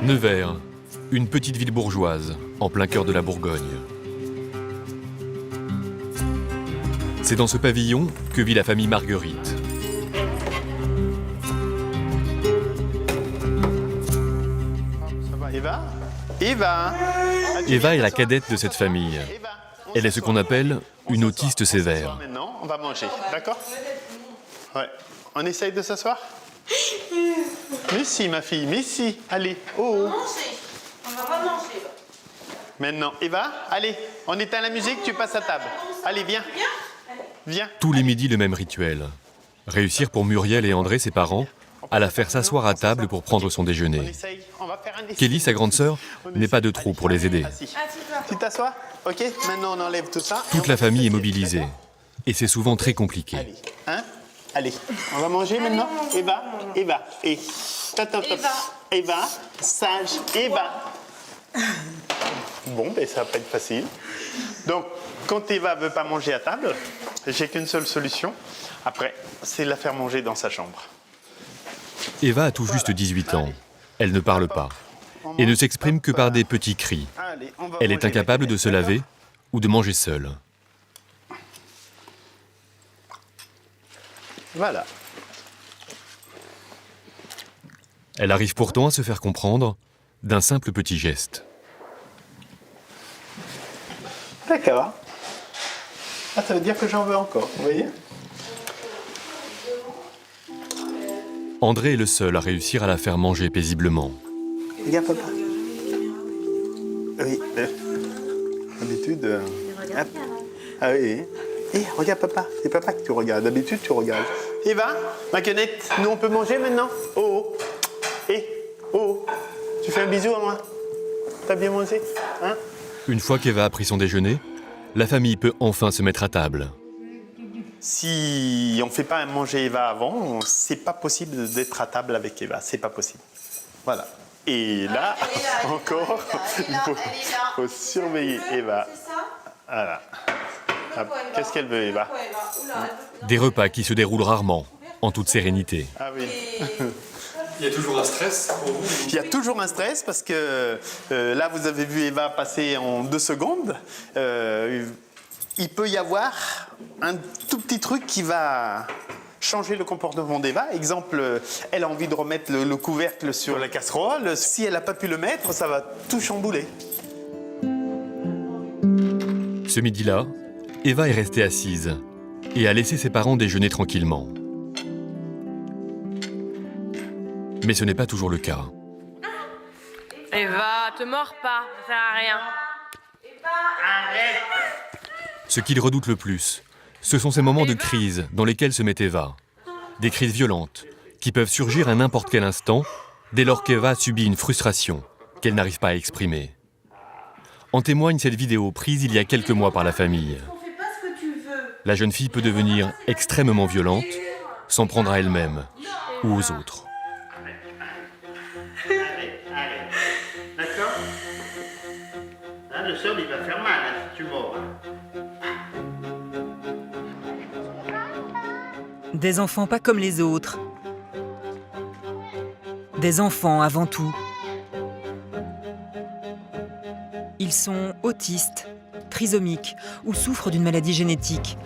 Nevers, une petite ville bourgeoise, en plein cœur de la Bourgogne. C'est dans ce pavillon que vit la famille Marguerite. Ça va, Eva? Eva? Eva est la cadette de cette famille. Eva, Elle est ce qu'on appelle une autiste sévère. maintenant, on va manger, d'accord? Ouais. On essaye de s'asseoir? Mais si, ma fille, mais si. Allez, oh. On va pas manger. Maintenant, Eva, allez, on éteint la musique, tu passes à table. Allez, viens. Viens. Tous les midis, le même rituel. Réussir pour Muriel et André, ses parents, à la faire s'asseoir à table pour prendre son On déjeuner. essaye, on va faire un essai. Kelly, sa grande sœur, n'est pas de trop pour les aider. Assis. Tu t'assois? Ok, maintenant on enlève tout ça. Toute la famille est mobilisée. Et c'est souvent très compliqué. Allez, hein? Allez, on va manger maintenant? Eva, Eva, et... Top, top, top. Eva, sage, Eva. Bon, ben ça va pas être facile. Donc, quand Eva veut pas manger à table, j'ai qu'une seule solution. Après, c'est la faire manger dans sa chambre. Eva a tout juste 18 ans. Elle ne parle pas. Et ne s'exprime que par des petits cris. Allez, on va Elle est manger incapable de se laver ou de manger seule. Voilà. Elle arrive pourtant à se faire comprendre d'un simple petit geste. D'accord. Ah, ça veut dire que j'en veux encore, vous voyez? André est le seul à réussir à la faire manger paisiblement. Regarde, papa. Oui. D'habitude. Hop. Ah oui. Eh, regarde, papa. C'est papa que tu regardes. D'habitude, tu regardes. Eva, ma canette, nous, on peut manger maintenant? Oh, oh. Eh, oh. Tu fais un bisou à moi? T'as bien mangé? Hein? Une fois qu'Eva a pris son déjeuner, la famille peut enfin se mettre à table. Si on ne fait pas manger Eva avant, c'est pas possible d'être à table avec Eva. C'est pas possible. Voilà. Et là, encore, il faut surveiller Eva. Voilà. Hop. Qu'est-ce qu'elle veut, Eva? Des repas qui se déroulent rarement, en toute sérénité. Ah oui. Il y a toujours un stress pour vous? Il y a toujours un stress parce que là, vous avez vu Eva passer en 2 secondes. Il peut y avoir un tout petit truc qui va changer le comportement d'Eva. Exemple, elle a envie de remettre le couvercle sur la casserole. Si elle n'a pas pu le mettre, ça va tout chambouler. Ce midi-là, Eva est restée assise et a laissé ses parents déjeuner tranquillement. Mais ce n'est pas toujours le cas. Eva, te mords pas, ça sert à rien. Ce qu'il redoute le plus, ce sont ces moments de crise dans lesquels se met Eva. Des crises violentes, qui peuvent surgir à n'importe quel instant, dès lors qu'Eva subit une frustration qu'elle n'arrive pas à exprimer. En témoigne cette vidéo prise il y a quelques mois par la famille. La jeune fille peut devenir extrêmement violente, s'en prendre à elle-même ou aux autres. D'accord? Là, le sol, il va faire mal, hein, si tu mords. Des enfants pas comme les autres. Des enfants avant tout. Ils sont autistes, trisomiques ou souffrent d'une maladie génétique.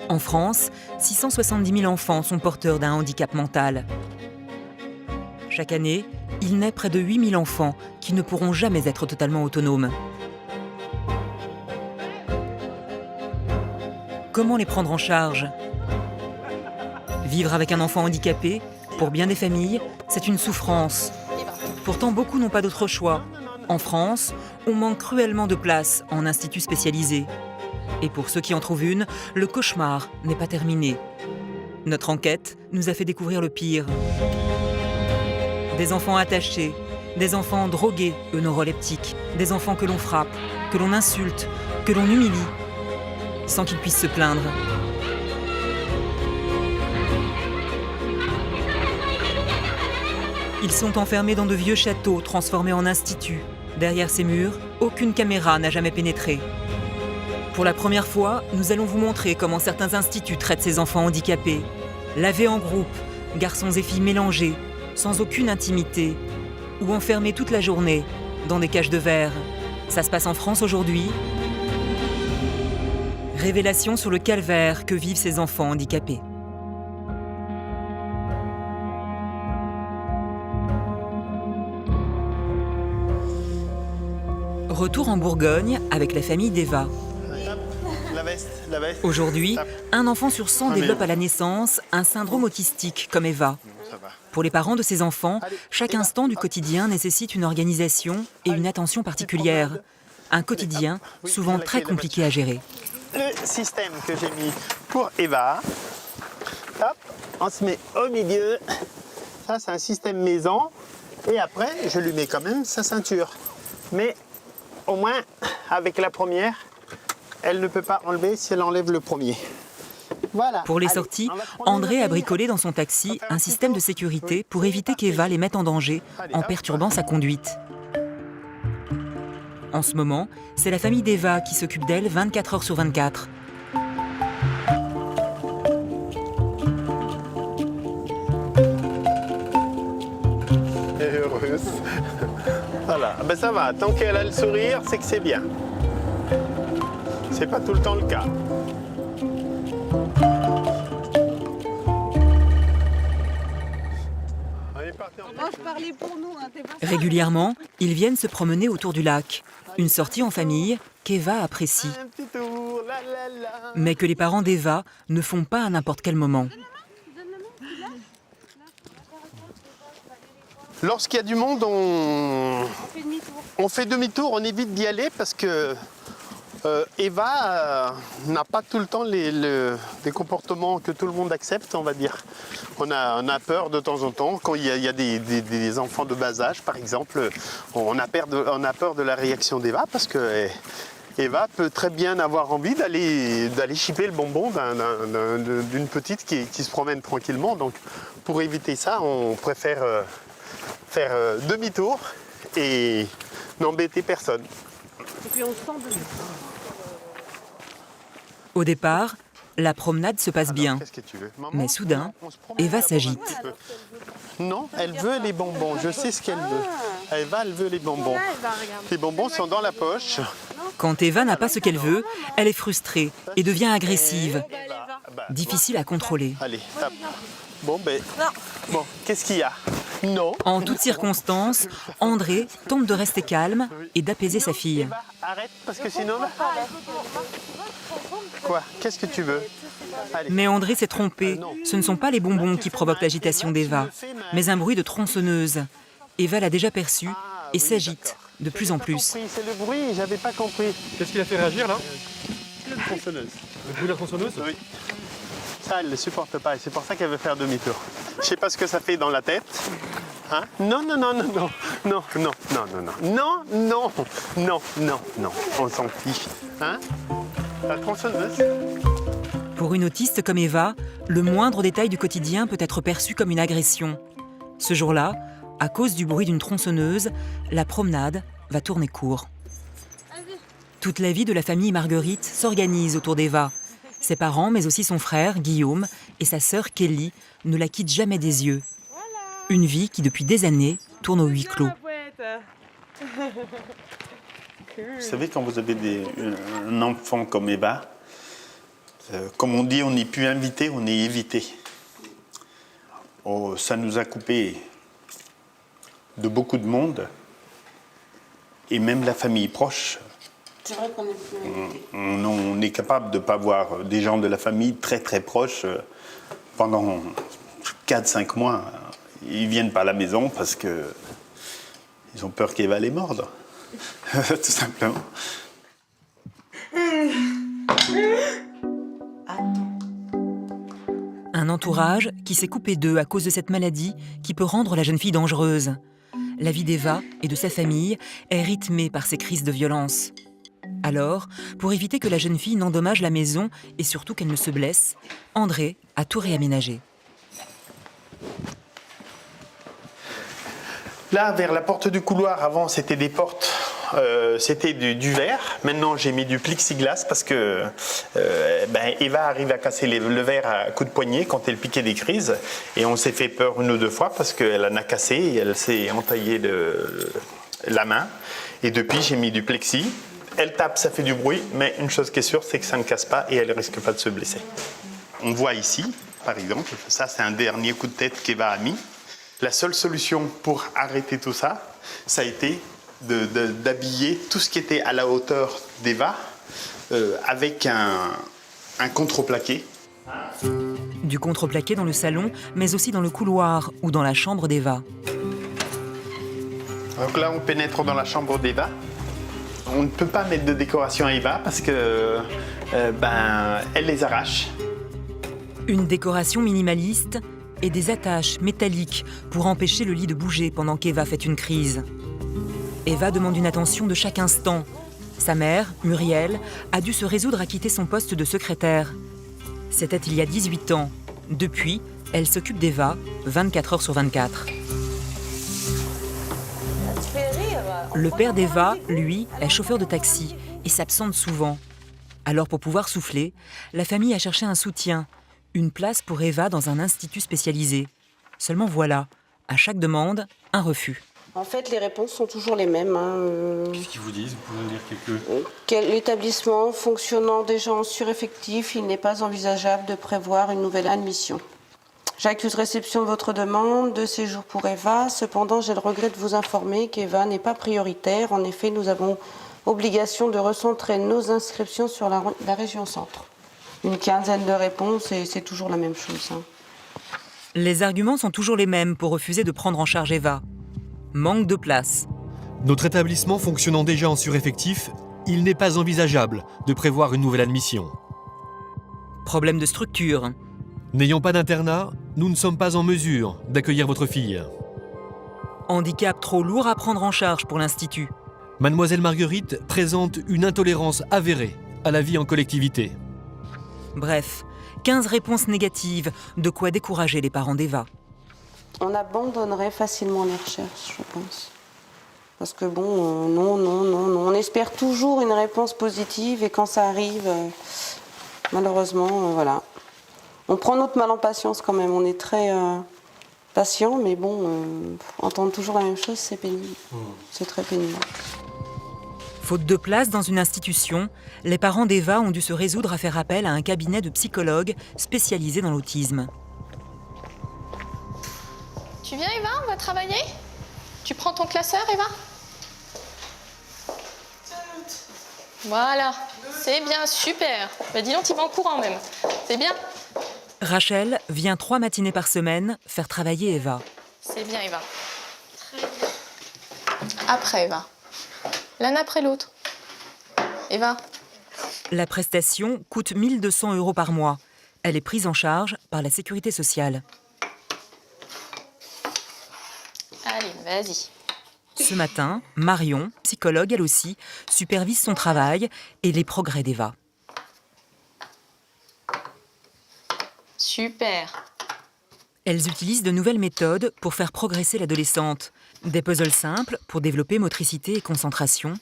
En France, 670 000 enfants sont porteurs d'un handicap mental. Chaque année, il naît près de 8 000 enfants qui ne pourront jamais être totalement autonomes. Comment les prendre en charge ? Vivre avec un enfant handicapé, pour bien des familles, c'est une souffrance. Pourtant, beaucoup n'ont pas d'autre choix. En France, on manque cruellement de places en instituts spécialisés. Et pour ceux qui en trouvent une, le cauchemar n'est pas terminé. Notre enquête nous a fait découvrir le pire. Des enfants attachés, des enfants drogués, neuroleptiques, des enfants que l'on frappe, que l'on insulte, que l'on humilie, sans qu'ils puissent se plaindre. Ils sont enfermés dans de vieux châteaux transformés en instituts. Derrière ces murs, aucune caméra n'a jamais pénétré. Pour la première fois, nous allons vous montrer comment certains instituts traitent ces enfants handicapés. Lavés en groupe, garçons et filles mélangés, sans aucune intimité, ou enfermés toute la journée dans des cages de verre. Ça se passe en France aujourd'hui. Révélation sur le calvaire que vivent ces enfants handicapés. Retour en Bourgogne avec la famille d'Eva. La veste, la veste. Aujourd'hui, un enfant sur 100 développe à la naissance un syndrome autistique comme Eva. Ça va. Pour les parents de ces enfants, chaque instant du quotidien nécessite une organisation et une attention particulière. Un quotidien souvent très compliqué à gérer. Le système que j'ai mis pour Eva, hop, on se met au milieu. Ça, c'est un système maison. Et après, je lui mets quand même sa ceinture. Mais au moins, avec la première, elle ne peut pas enlever si elle enlève le premier. Voilà. Pour les Allez, sorties, on va prendre André une a bricolé dans son taxi un système de sécurité pour éviter qu'Eva les mette en danger en perturbant sa conduite. En ce moment, c'est la famille d'Eva qui s'occupe d'elle 24 heures sur 24. Elle est heureuse. Voilà, ben ça va. Tant qu'elle a le sourire, c'est que c'est bien. C'est pas tout le temps le cas. Régulièrement, ils viennent se promener autour du lac. Une sortie en famille qu'Eva apprécie. Un petit tour, la la la. Mais que les parents d'Eva ne font pas à n'importe quel moment. Lorsqu'il y a du monde, on fait demi-tour, on évite d'y aller parce que Eva n'a pas tout le temps des comportements que tout le monde accepte, on va dire. On a peur de temps en temps, quand il y a des enfants de bas âge, par exemple, on a peur de la réaction d'Eva parce que Eva peut très bien avoir envie d'aller chipper le bonbon d'une petite qui se promène tranquillement. Donc pour éviter ça, on préfère faire demi-tour et n'embêter personne. Et puis on sent de... Au départ, la promenade se passe bien. Qu'est-ce que tu veux ? Maman, Mais soudain, on se promène Eva là-bas s'agite. un petit peu. Non, elle veut les bonbons. Je sais ce qu'elle veut. Eva, elle veut les bonbons. Les bonbons sont dans la poche. Quand Eva n'a pas ce qu'elle veut, elle est frustrée et devient agressive. Bah, Difficile à contrôler. allez, hop. Bon, bon, qu'est-ce qu'il y a ? Non. En toutes circonstances, André tente de rester calme et d'apaiser sa fille. Eva, arrête, parce que sinon... Quoi ? Qu'est-ce que tu veux ? Allez. Mais André s'est trompé. Ce ne sont pas les bonbons qui provoquent l'agitation d'Eva, mais un bruit de tronçonneuse. Eva l'a déjà perçu et s'agite de plus en plus. C'est le bruit, j'avais pas compris. Qu'est-ce qui l'a fait réagir là? Le tronçonneuse. Le bruit de la tronçonneuse? Oui. Ça, elle ne le supporte pas et c'est pour ça qu'elle veut faire demi-tour. Je sais pas ce que ça fait dans la tête. Hein? Non, non, non, non, non, non, non, non, non, non, non, non, non, non, on s'en fiche. Hein? La tronçonneuse. Pour une autiste comme Eva, le moindre détail du quotidien peut être perçu comme une agression. Ce jour-là, à cause du bruit d'une tronçonneuse, la promenade va tourner court. Toute la vie de la famille Marguerite s'organise autour d'Eva. Ses parents, mais aussi son frère, Guillaume, et sa sœur Kelly ne la quittent jamais des yeux. Une vie qui, depuis des années, tourne au huis clos. Vous savez, quand vous avez un enfant comme Eva, comme on dit, on n'est plus invité, on est évité. Oh, ça nous a coupé de beaucoup de monde, et même la famille proche. C'est vrai qu'on est plus invité. On est capable de ne pas voir des gens de la famille très très proches pendant 4-5 mois. Ils ne viennent pas à la maison parce qu'ils ont peur qu'Eva les morde, tout simplement. Un entourage qui s'est coupé d'eux à cause de cette maladie qui peut rendre la jeune fille dangereuse. La vie d'Eva et de sa famille est rythmée par ces crises de violence. Alors, pour éviter que la jeune fille n'endommage la maison et surtout qu'elle ne se blesse, André a tout réaménagé. Là, vers la porte du couloir, avant, c'était des portes c'était du verre. Maintenant, j'ai mis du plexiglas parce que Eva arrive à casser le verre à coups de poignet quand elle piquait des crises. Et on s'est fait peur 1 ou 2 fois parce qu'elle en a cassé et elle s'est entaillée la main. Et depuis, j'ai mis du plexi. Elle tape, ça fait du bruit, mais une chose qui est sûre, c'est que ça ne casse pas et elle ne risque pas de se blesser. On voit ici, par exemple, ça c'est un dernier coup de tête qu'Eva a mis. La seule solution pour arrêter tout ça, ça a été d'habiller tout ce qui était à la hauteur d'Eva avec un contreplaqué. Du contreplaqué dans le salon, mais aussi dans le couloir ou dans la chambre d'Eva. Donc là, on pénètre dans la chambre d'Eva. On ne peut pas mettre de décoration à Eva parce que elle les arrache. Une décoration minimaliste et des attaches métalliques pour empêcher le lit de bouger pendant qu'Eva fait une crise. Eva demande une attention de chaque instant. Sa mère, Muriel, a dû se résoudre à quitter son poste de secrétaire. C'était il y a 18 ans. Depuis, elle s'occupe d'Eva 24 heures sur 24. Le père d'Eva, lui, est chauffeur de taxi et s'absente souvent. Alors pour pouvoir souffler, la famille a cherché un soutien, une place pour Eva dans un institut spécialisé. Seulement voilà, à chaque demande, un refus. En fait, les réponses sont toujours les mêmes. Qu'est-ce qu'ils vous disent? Vous pouvez en dire quelques... L'établissement fonctionnant déjà en sureffectif, il n'est pas envisageable de prévoir une nouvelle admission. J'accuse réception de votre demande de séjour pour Eva. Cependant, j'ai le regret de vous informer qu'Eva n'est pas prioritaire. En effet, nous avons obligation de recentrer nos inscriptions sur la région centre. Une quinzaine de réponses et c'est toujours la même chose. Les arguments sont toujours les mêmes pour refuser de prendre en charge Eva. Manque de place. Notre établissement fonctionnant déjà en sureffectif, il n'est pas envisageable de prévoir une nouvelle admission. Problème de structure. N'ayant pas d'internat, nous ne sommes pas en mesure d'accueillir votre fille. Handicap trop lourd à prendre en charge pour l'Institut. Mademoiselle Marguerite présente une intolérance avérée à la vie en collectivité. Bref, 15 réponses négatives, de quoi décourager les parents d'Eva. On abandonnerait facilement les recherches, je pense. Parce que non. On espère toujours une réponse positive et quand ça arrive, malheureusement, voilà. On prend notre mal en patience quand même, on est très patient, mais entendre toujours la même chose, c'est pénible. C'est très pénible. Faute de place dans une institution, les parents d'Eva ont dû se résoudre à faire appel à un cabinet de psychologues spécialisé dans l'autisme. Tu viens, Eva, on va travailler? Tu prends ton classeur, Eva? Voilà, c'est bien, super. Bah dis donc, tu vas en courant même. C'est bien. Rachel vient 3 matinées par semaine faire travailler Eva. C'est bien, Eva. Après, Eva. L'un après l'autre. Eva. La prestation coûte 1 200 € par mois. Elle est prise en charge par la sécurité sociale. Allez, vas-y. Ce matin, Marion, psychologue elle aussi, supervise son travail et les progrès d'Eva. Super. Elles utilisent de nouvelles méthodes pour faire progresser l'adolescente. Des puzzles simples pour développer motricité et concentration.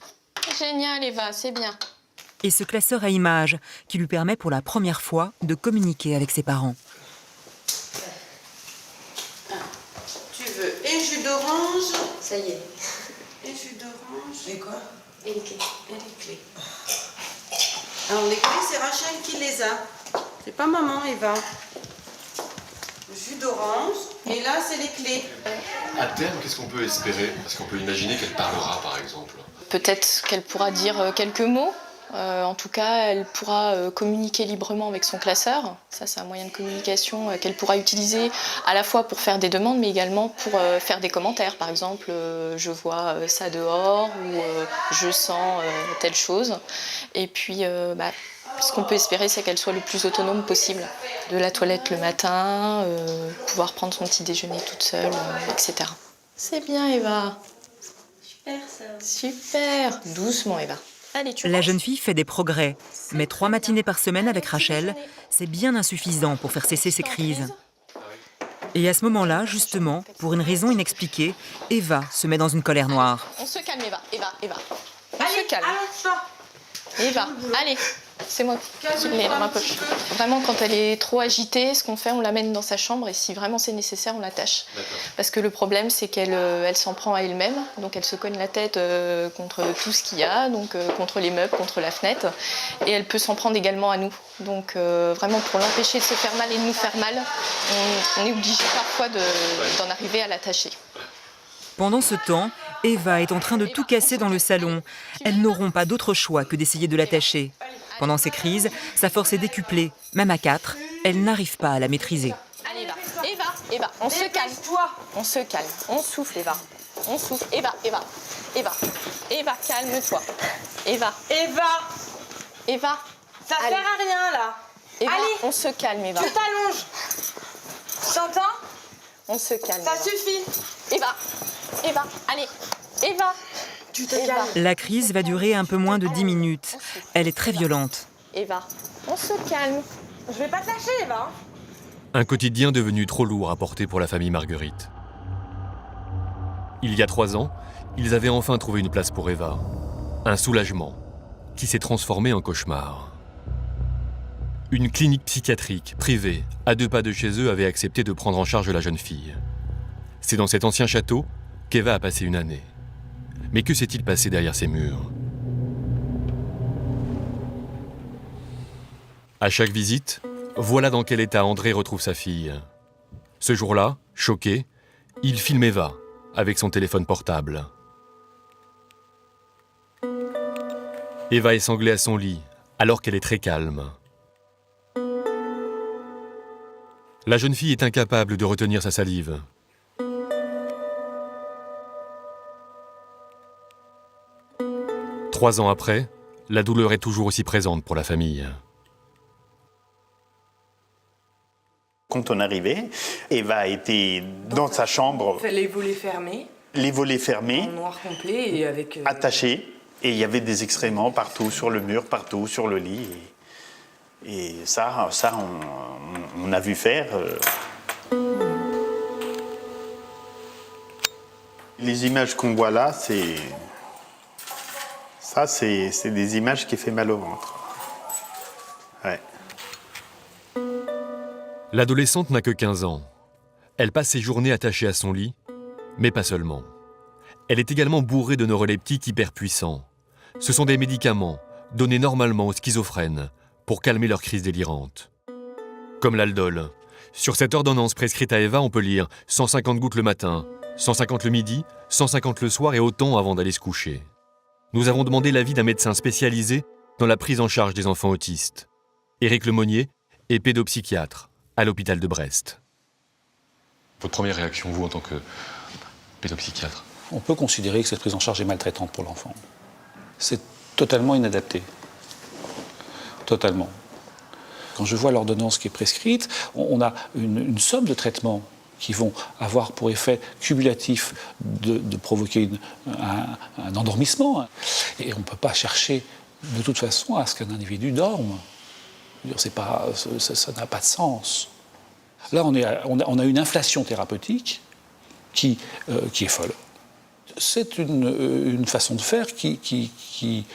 Génial, Eva, c'est bien. Et ce classeur à images qui lui permet pour la première fois de communiquer avec ses parents. Tu veux et jus d'orange? Ça y est. Et jus d'orange? Et quoi? Et les clés. Et les clés. Alors les clés, c'est Rachel qui les a. C'est pas maman, Eva. Jus d'orange. Et là, c'est les clés. À terme, qu'est-ce qu'on peut espérer? Parce qu'on peut imaginer qu'elle parlera, par exemple. Peut-être qu'elle pourra dire quelques mots. En tout cas, elle pourra communiquer librement avec son classeur. Ça, c'est un moyen de communication qu'elle pourra utiliser à la fois pour faire des demandes, mais également pour faire des commentaires. Par exemple, je vois ça dehors ou je sens telle chose. Et puis, ce qu'on peut espérer, c'est qu'elle soit le plus autonome possible. De la toilette le matin, pouvoir prendre son petit déjeuner toute seule, etc. C'est bien, Eva. Super, ça. Super. Doucement, Eva. Allez, tu La ranges. jeune fille fait des progrès, mais 3 matinées par semaine avec Rachel, c'est bien insuffisant pour faire cesser ses crises. Et à ce moment-là, justement, pour une raison inexpliquée, Eva se met dans une colère noire. On se calme, Eva. Eva. On se calme. Eva, allez, c'est moi qui l'ai dans ma poche. Vraiment, quand elle est trop agitée, ce qu'on fait, on l'amène dans sa chambre et si vraiment c'est nécessaire, on l'attache. Parce que le problème, c'est qu'elle s'en prend à elle-même, donc elle se cogne la tête contre tout ce qu'il y a, donc contre les meubles, contre la fenêtre, et elle peut s'en prendre également à nous. Donc vraiment, pour l'empêcher de se faire mal et de nous faire mal, on est obligé parfois d'en arriver à l'attacher. Pendant ce temps, Eva est en train de tout casser dans le salon. Elles n'auront pas d'autre choix que d'essayer de l'attacher. Pendant ces crises, sa force est décuplée. Même à 4, elle n'arrive pas à la maîtriser. Allez, Eva, on se calme. On se calme, on souffle, Eva. On souffle. Eva, calme-toi. Eva. Ça sert à rien, là. Eva, allez, on se calme, Eva. tu t'allonges. T'entends? On se calme. Ça Eva. suffit. Eva, allez. Eva. Tu te calmes. La crise va durer un peu moins de 10 minutes. Elle est très violente. Eva, on se calme. Je vais pas te lâcher, Eva. Un quotidien devenu trop lourd à porter pour la famille Marguerite. Il y a 3 ans, ils avaient enfin trouvé une place pour Eva. Un soulagement qui s'est transformé en cauchemar. Une clinique psychiatrique privée, à 2 pas de chez eux, avait accepté de prendre en charge la jeune fille. C'est dans cet ancien château qu'Eva a passé une année. Mais que s'est-il passé derrière ces murs? À chaque visite, voilà dans quel état André retrouve sa fille. Ce jour-là, choqué, il filme Eva avec son téléphone portable. Eva est sanglée à son lit, alors qu'elle est très calme. La jeune fille est incapable de retenir sa salive. Trois ans après, la douleur est toujours aussi présente pour la famille. Quand on arrivait, Eva était dans sa chambre, Les volets fermés, les volets fermés, en noir complet et avec... attachés, et il y avait des excréments partout sur le mur, partout sur le lit. Et ça on a vu faire. Les images qu'on voit là, c'est des images qui font mal au ventre. Ouais. L'adolescente n'a que 15 ans. Elle passe ses journées attachée à son lit, mais pas seulement. Elle est également bourrée de neuroleptiques hyper puissants. Ce sont des médicaments donnés normalement aux schizophrènes pour calmer leurs crises délirantes. Comme l'Aldol. Sur cette ordonnance prescrite à Eva, on peut lire 150 gouttes le matin, 150 le midi, 150 le soir et autant avant d'aller se coucher. Nous avons demandé l'avis d'un médecin spécialisé dans la prise en charge des enfants autistes. Éric Lemonnier est pédopsychiatre à l'hôpital de Brest. Votre première réaction, vous, en tant que pédopsychiatre? On peut considérer que cette prise en charge est maltraitante pour l'enfant. C'est totalement inadapté. Totalement. Quand je vois l'ordonnance qui est prescrite, on a une somme de traitements qui vont avoir pour effet cumulatif de provoquer un endormissement. Et on ne peut pas chercher de toute façon à ce qu'un individu dorme. Ça n'a pas de sens. Là, on a une inflation thérapeutique qui est folle. C'est une façon de faire qui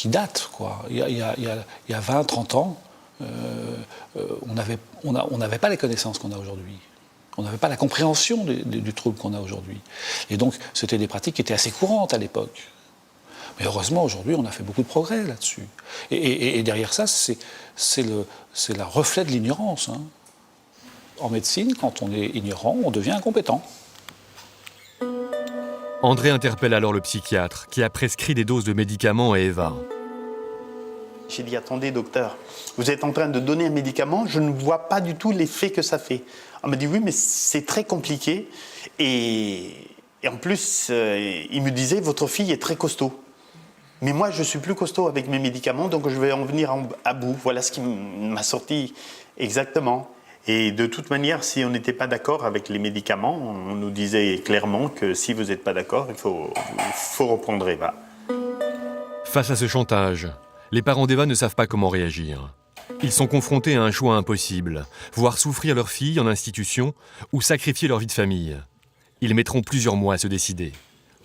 date, quoi. Il y a 20, 30 ans, on n'avait pas les connaissances qu'on a aujourd'hui. On n'avait pas la compréhension du trouble qu'on a aujourd'hui. Et donc, c'était des pratiques qui étaient assez courantes à l'époque. Mais heureusement, aujourd'hui, on a fait beaucoup de progrès là-dessus. Et derrière ça, c'est le reflet de l'ignorance. Hein. En médecine, quand on est ignorant, on devient incompétent. André interpelle alors le psychiatre qui a prescrit des doses de médicaments à Eva. J'ai dit, attendez docteur, vous êtes en train de donner un médicament, je ne vois pas du tout l'effet que ça fait. On m'a dit oui, mais c'est très compliqué. Et en plus, il me disait, votre fille est très costaud. Mais moi, je suis plus costaud avec mes médicaments, donc je vais en venir à bout. Voilà ce qui m'a sorti exactement. Et de toute manière, si on n'était pas d'accord avec les médicaments, on nous disait clairement que si vous n'êtes pas d'accord, il faut reprendre Eva. Face à ce chantage, les parents d'Eva ne savent pas comment réagir. Ils sont confrontés à un choix impossible, voir souffrir leur fille en institution ou sacrifier leur vie de famille. Ils mettront plusieurs mois à se décider,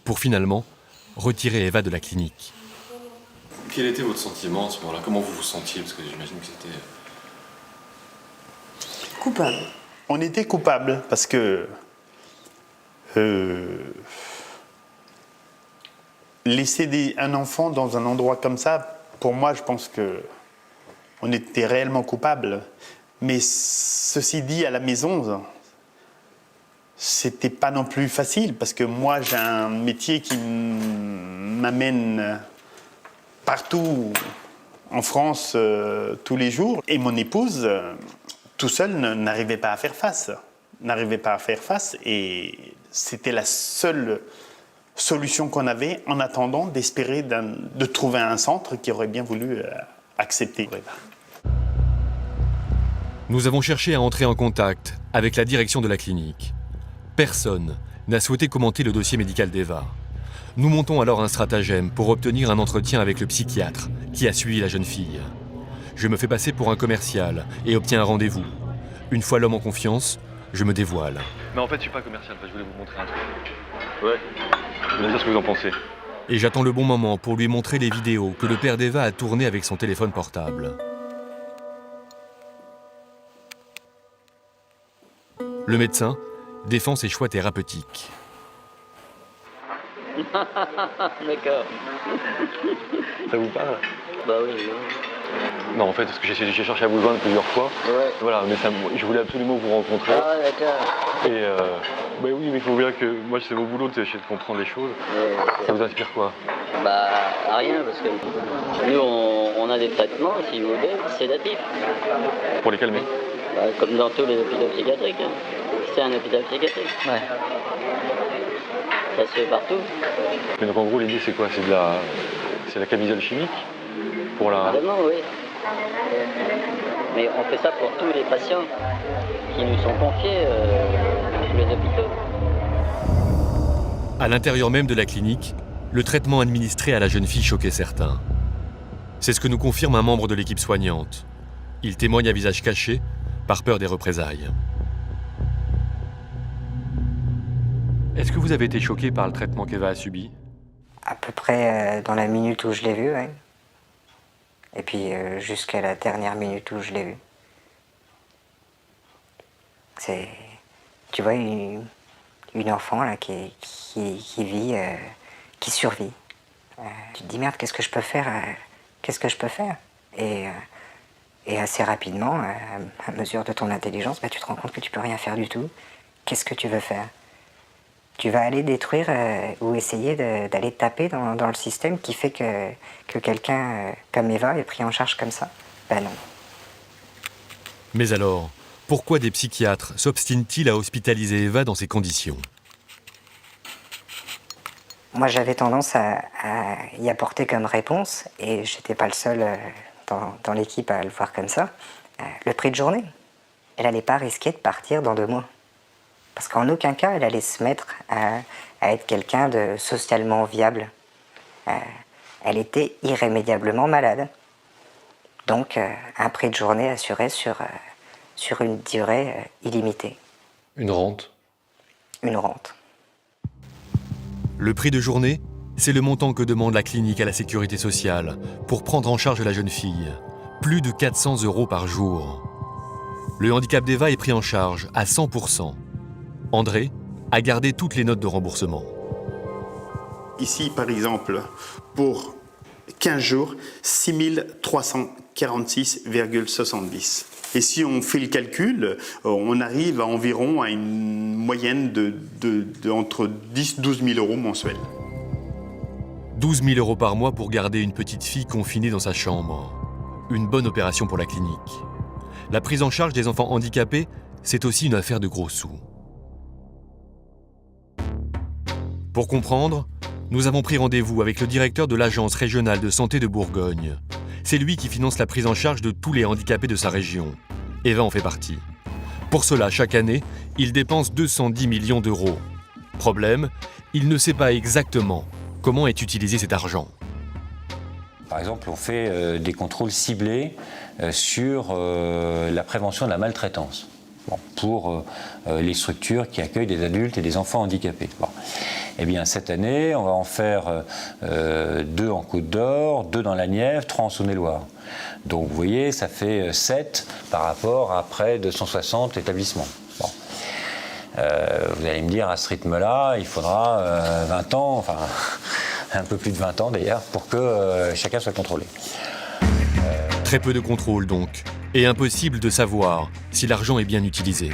pour finalement retirer Eva de la clinique. quel était votre sentiment à ce moment-là? Comment vous vous sentiez? Parce que j'imagine que c'était... Coupable. On était coupable parce que laisser un enfant dans un endroit comme ça, pour moi, je pense que on était réellement coupable. Mais ceci dit, à la maison, c'était pas non plus facile parce que moi, j'ai un métier qui m'amène partout en France tous les jours. Et mon épouse, tout seul, n'arrivait pas à faire face. Et c'était la seule solution qu'on avait en attendant d'espérer de trouver un centre qui aurait bien voulu accepter. Nous avons cherché à entrer en contact avec la direction de la clinique. Personne n'a souhaité commenter le dossier médical d'Eva. Nous montons alors un stratagème pour obtenir un entretien avec le psychiatre qui a suivi la jeune fille. Je me fais passer pour un commercial et obtiens un rendez-vous. Une fois l'homme en confiance, je me dévoile. Mais en fait, je suis pas commercial, je voulais vous montrer un truc. Ouais, je voulais dire ce que vous en pensez. Et j'attends le bon moment pour lui montrer les vidéos que le père d'Eva a tournées avec son téléphone portable. Le médecin défend ses choix thérapeutiques. D'accord. Ça vous parle? Bah oui. Non, en fait, parce que j'ai cherché à vous joindre plusieurs fois. Ouais. Voilà, mais je voulais absolument vous rencontrer. Ah, d'accord. Et bah oui, mais il faut bien que moi, c'est mon boulot d'essayer de comprendre les choses. Ça vous inspire quoi? Bah, rien, parce que nous, on a des traitements, si vous voulez, sédatifs. Pour les calmer? Bah, comme dans tous les hôpitaux psychiatriques. Hein. C'est un hôpital psychiatrique. Ouais. Ça se fait partout. Mais donc en gros, l'idée, c'est quoi? C'est la camisole chimique pour la... Vraiment, oui. Mais on fait ça pour tous les patients qui nous sont confiés dans tous les hôpitaux. À l'intérieur même de la clinique, le traitement administré à la jeune fille choquait certains. C'est ce que nous confirme un membre de l'équipe soignante. Il témoigne à visage caché, par peur des représailles. Est-ce que vous avez été choqué par le traitement qu'Eva a subi? À peu près dans la minute où je l'ai vue, oui. Et puis jusqu'à la dernière minute où je l'ai vue. C'est, tu vois, une enfant là, qui vit, qui survit. Tu te dis merde, qu'est-ce que je peux faire? Qu'est-ce que je peux faire? Et assez rapidement, à mesure de ton intelligence, bah, tu te rends compte que tu peux rien faire du tout. Qu'est-ce que tu veux faire? Tu vas aller détruire ou essayer d'aller taper dans le système qui fait que quelqu'un comme Eva est pris en charge comme ça? Ben non. Mais alors, pourquoi des psychiatres s'obstinent-ils à hospitaliser Eva dans ces conditions? Moi, j'avais tendance à y apporter comme réponse, et j'étais pas le seul dans l'équipe à le voir comme ça, le prix de journée. Elle n'allait pas risquer de partir dans 2 mois. Parce qu'en aucun cas, elle allait se mettre à être quelqu'un de socialement viable. Elle était irrémédiablement malade. Donc, un prix de journée assuré sur une durée illimitée. Une rente? Une rente. Le prix de journée, c'est le montant que demande la clinique à la sécurité sociale pour prendre en charge la jeune fille. Plus de 400 € par jour. Le handicap d'Eva est pris en charge à 100%. André a gardé toutes les notes de remboursement. Ici, par exemple, pour 15 jours, 6 346,70. Et si on fait le calcul, on arrive à environ à une moyenne entre 10 000 et 12 000 € mensuels. 12 000 € par mois pour garder une petite fille confinée dans sa chambre. Une bonne opération pour la clinique. La prise en charge des enfants handicapés, c'est aussi une affaire de gros sous. Pour comprendre, nous avons pris rendez-vous avec le directeur de l'Agence régionale de santé de Bourgogne. C'est lui qui finance la prise en charge de tous les handicapés de sa région. Eva en fait partie. Pour cela, chaque année, il dépense 210 millions d'euros. Problème, il ne sait pas exactement comment est utilisé cet argent. Par exemple, on fait des contrôles ciblés sur la prévention de la maltraitance pour les structures qui accueillent des adultes et des enfants handicapés. Bon. Eh bien, cette année, on va en faire 2 en Côte d'Or, 2 dans la Nièvre, 3 en Saône-et-Loire. Donc, vous voyez, ça fait 7 par rapport à près de 160 établissements. Bon. Vous allez me dire, à ce rythme-là, il faudra 20 ans, enfin, un peu plus de 20 ans d'ailleurs, pour que chacun soit contrôlé. Très peu de contrôle donc, et impossible de savoir si l'argent est bien utilisé.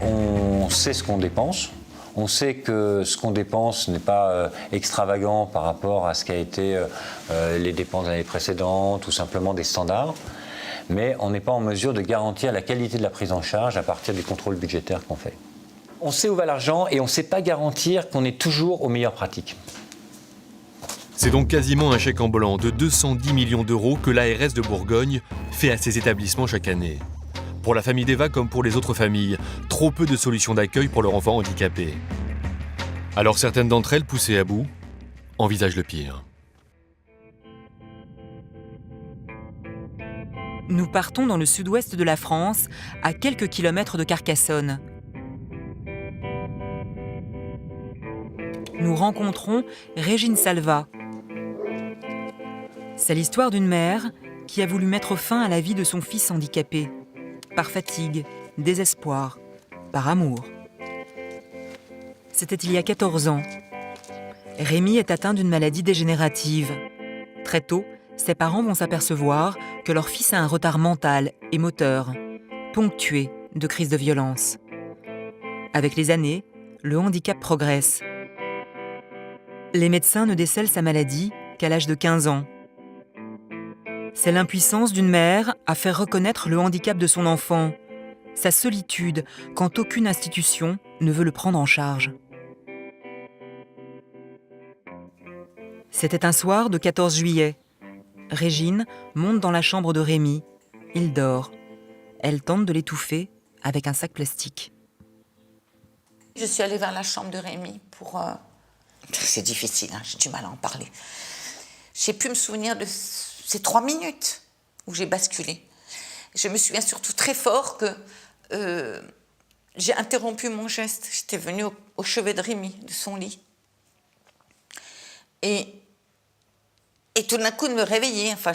On sait ce qu'on dépense. On sait que ce qu'on dépense n'est pas extravagant par rapport à ce qu'a été les dépenses de l'année précédente ou simplement des standards. Mais on n'est pas en mesure de garantir la qualité de la prise en charge à partir des contrôles budgétaires qu'on fait. On sait où va l'argent et on ne sait pas garantir qu'on est toujours aux meilleures pratiques. C'est donc quasiment un chèque en blanc de 210 millions d'euros que l'ARS de Bourgogne fait à ses établissements chaque année. Pour la famille d'Eva comme pour les autres familles, trop peu de solutions d'accueil pour leur enfant handicapé. Alors certaines d'entre elles, poussées à bout, envisagent le pire. Nous partons dans le sud-ouest de la France, à quelques kilomètres de Carcassonne. Nous rencontrons Régine Salva. C'est l'histoire d'une mère qui a voulu mettre fin à la vie de son fils handicapé, par fatigue, désespoir, par amour. C'était il y a 14 ans. Rémi est atteint d'une maladie dégénérative. Très tôt, ses parents vont s'apercevoir que leur fils a un retard mental et moteur, ponctué de crises de violence. Avec les années, le handicap progresse. Les médecins ne décèlent sa maladie qu'à l'âge de 15 ans. C'est l'impuissance d'une mère à faire reconnaître le handicap de son enfant, sa solitude quand aucune institution ne veut le prendre en charge. C'était un soir de 14 juillet. Régine monte dans la chambre de Rémi. Il dort. Elle tente de l'étouffer avec un sac plastique. Je suis allée vers la chambre de Rémi pour... C'est difficile, hein, j'ai du mal à en parler. J'ai pu me souvenir de ces 3 minutes où j'ai basculé. Je me souviens surtout très fort que j'ai interrompu mon geste. J'étais venue au chevet de Rémi, de son lit. Et tout d'un coup de me réveiller, enfin,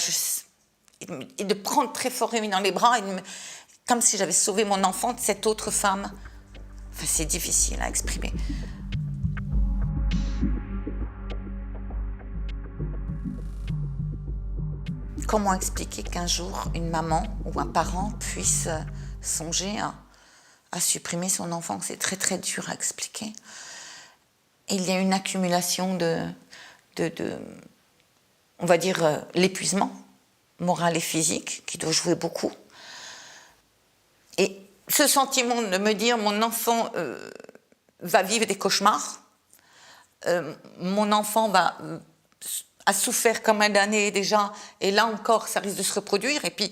et de prendre très fort Rémi dans les bras, comme si j'avais sauvé mon enfant de cette autre femme. Enfin, c'est difficile à exprimer. Comment expliquer qu'un jour, une maman ou un parent puisse songer à supprimer son enfant? C'est très très dur à expliquer. Et il y a une accumulation on va dire, l'épuisement moral et physique qui doit jouer beaucoup. Et ce sentiment de me dire mon enfant va vivre des cauchemars, mon enfant a souffert comme un damné déjà, et là encore ça risque de se reproduire, et puis,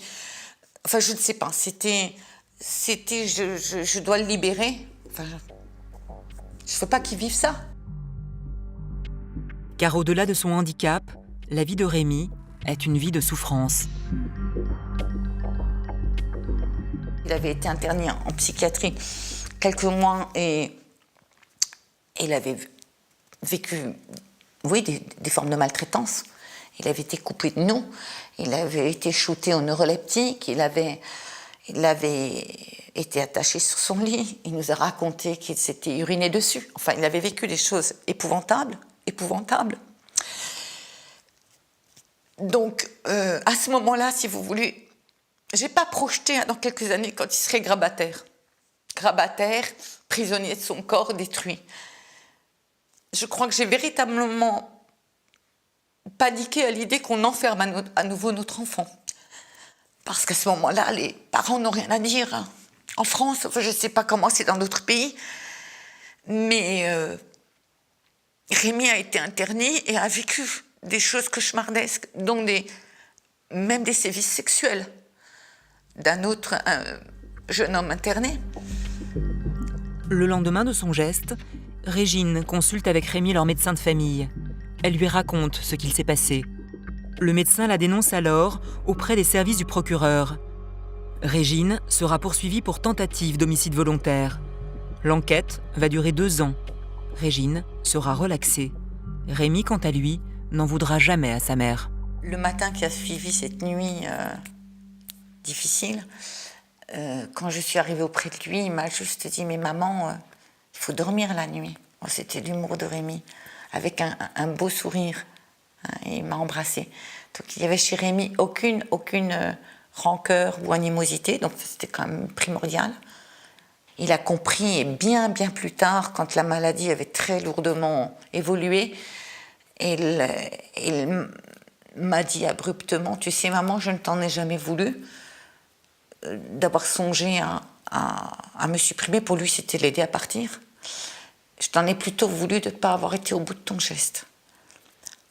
enfin je ne sais pas, c'était je dois le libérer, enfin, je ne veux pas qu'il vive ça. Car au-delà de son handicap, la vie de Rémi est une vie de souffrance. Il avait été interné en psychiatrie quelques mois et il avait vécu, oui, des formes de maltraitance. Il avait été coupé de nous, il avait été shooté au neuroleptique, il avait été attaché sur son lit, il nous a raconté qu'il s'était uriné dessus. Enfin, il avait vécu des choses épouvantables. Donc, à ce moment-là, si vous voulez, j'ai pas projeté dans quelques années quand il serait grabataire. Grabataire, prisonnier de son corps, détruit. Je crois que j'ai véritablement paniqué à l'idée qu'on enferme à nouveau notre enfant. Parce qu'à ce moment-là, les parents n'ont rien à dire. En France, enfin, je ne sais pas comment c'est dans d'autres pays, mais Rémi a été interné et a vécu des choses cauchemardesques, dont même des sévices sexuels d'un autre jeune homme interné. Le lendemain de son geste, Régine consulte avec Rémi leur médecin de famille. Elle lui raconte ce qu'il s'est passé. Le médecin la dénonce alors auprès des services du procureur. Régine sera poursuivie pour tentative d'homicide volontaire. L'enquête va durer 2 ans. Régine sera relaxée. Rémi, quant à lui, n'en voudra jamais à sa mère. Le matin qui a suivi cette nuit difficile, quand je suis arrivée auprès de lui, il m'a juste dit « Mais maman, il faut dormir la nuit. » C'était l'humour de Rémi, avec un beau sourire. Hein, et il m'a embrassée. Donc il y avait chez Rémi aucune rancœur ou animosité, donc c'était quand même primordial. Il a compris, et bien plus tard, quand la maladie avait très lourdement évolué, il m'a dit abruptement « Tu sais maman, je ne t'en ai jamais voulu d'avoir songé à me supprimer. Pour lui, c'était l'aider à partir. Je t'en ai plutôt voulu de ne pas avoir été au bout de ton geste. »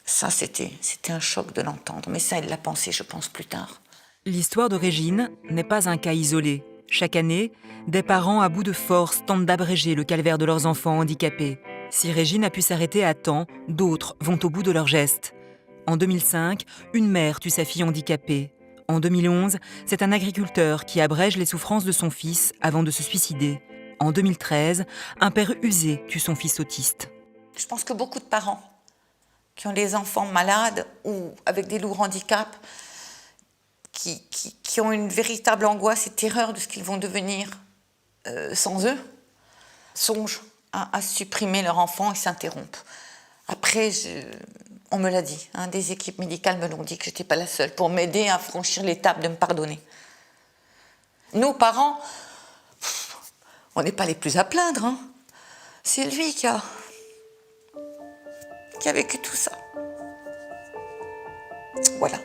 Ça, c'était un choc de l'entendre. Mais ça, il l'a pensé, je pense, plus tard. L'histoire de Régine n'est pas un cas isolé. Chaque année, des parents à bout de force tentent d'abréger le calvaire de leurs enfants handicapés. Si Régine a pu s'arrêter à temps, d'autres vont au bout de leur geste. En 2005, une mère tue sa fille handicapée. En 2011, c'est un agriculteur qui abrège les souffrances de son fils avant de se suicider. En 2013, un père usé tue son fils autiste. Je pense que beaucoup de parents qui ont des enfants malades ou avec des lourds handicaps, qui ont une véritable angoisse et terreur de ce qu'ils vont devenir sans eux, songent à supprimer leur enfant et s'interrompent. Après, on me l'a dit, hein, des équipes médicales me l'ont dit que je n'étais pas la seule pour m'aider à franchir l'étape de me pardonner. Nos parents, on n'est pas les plus à plaindre. Hein. C'est lui qui a vécu tout ça. Voilà.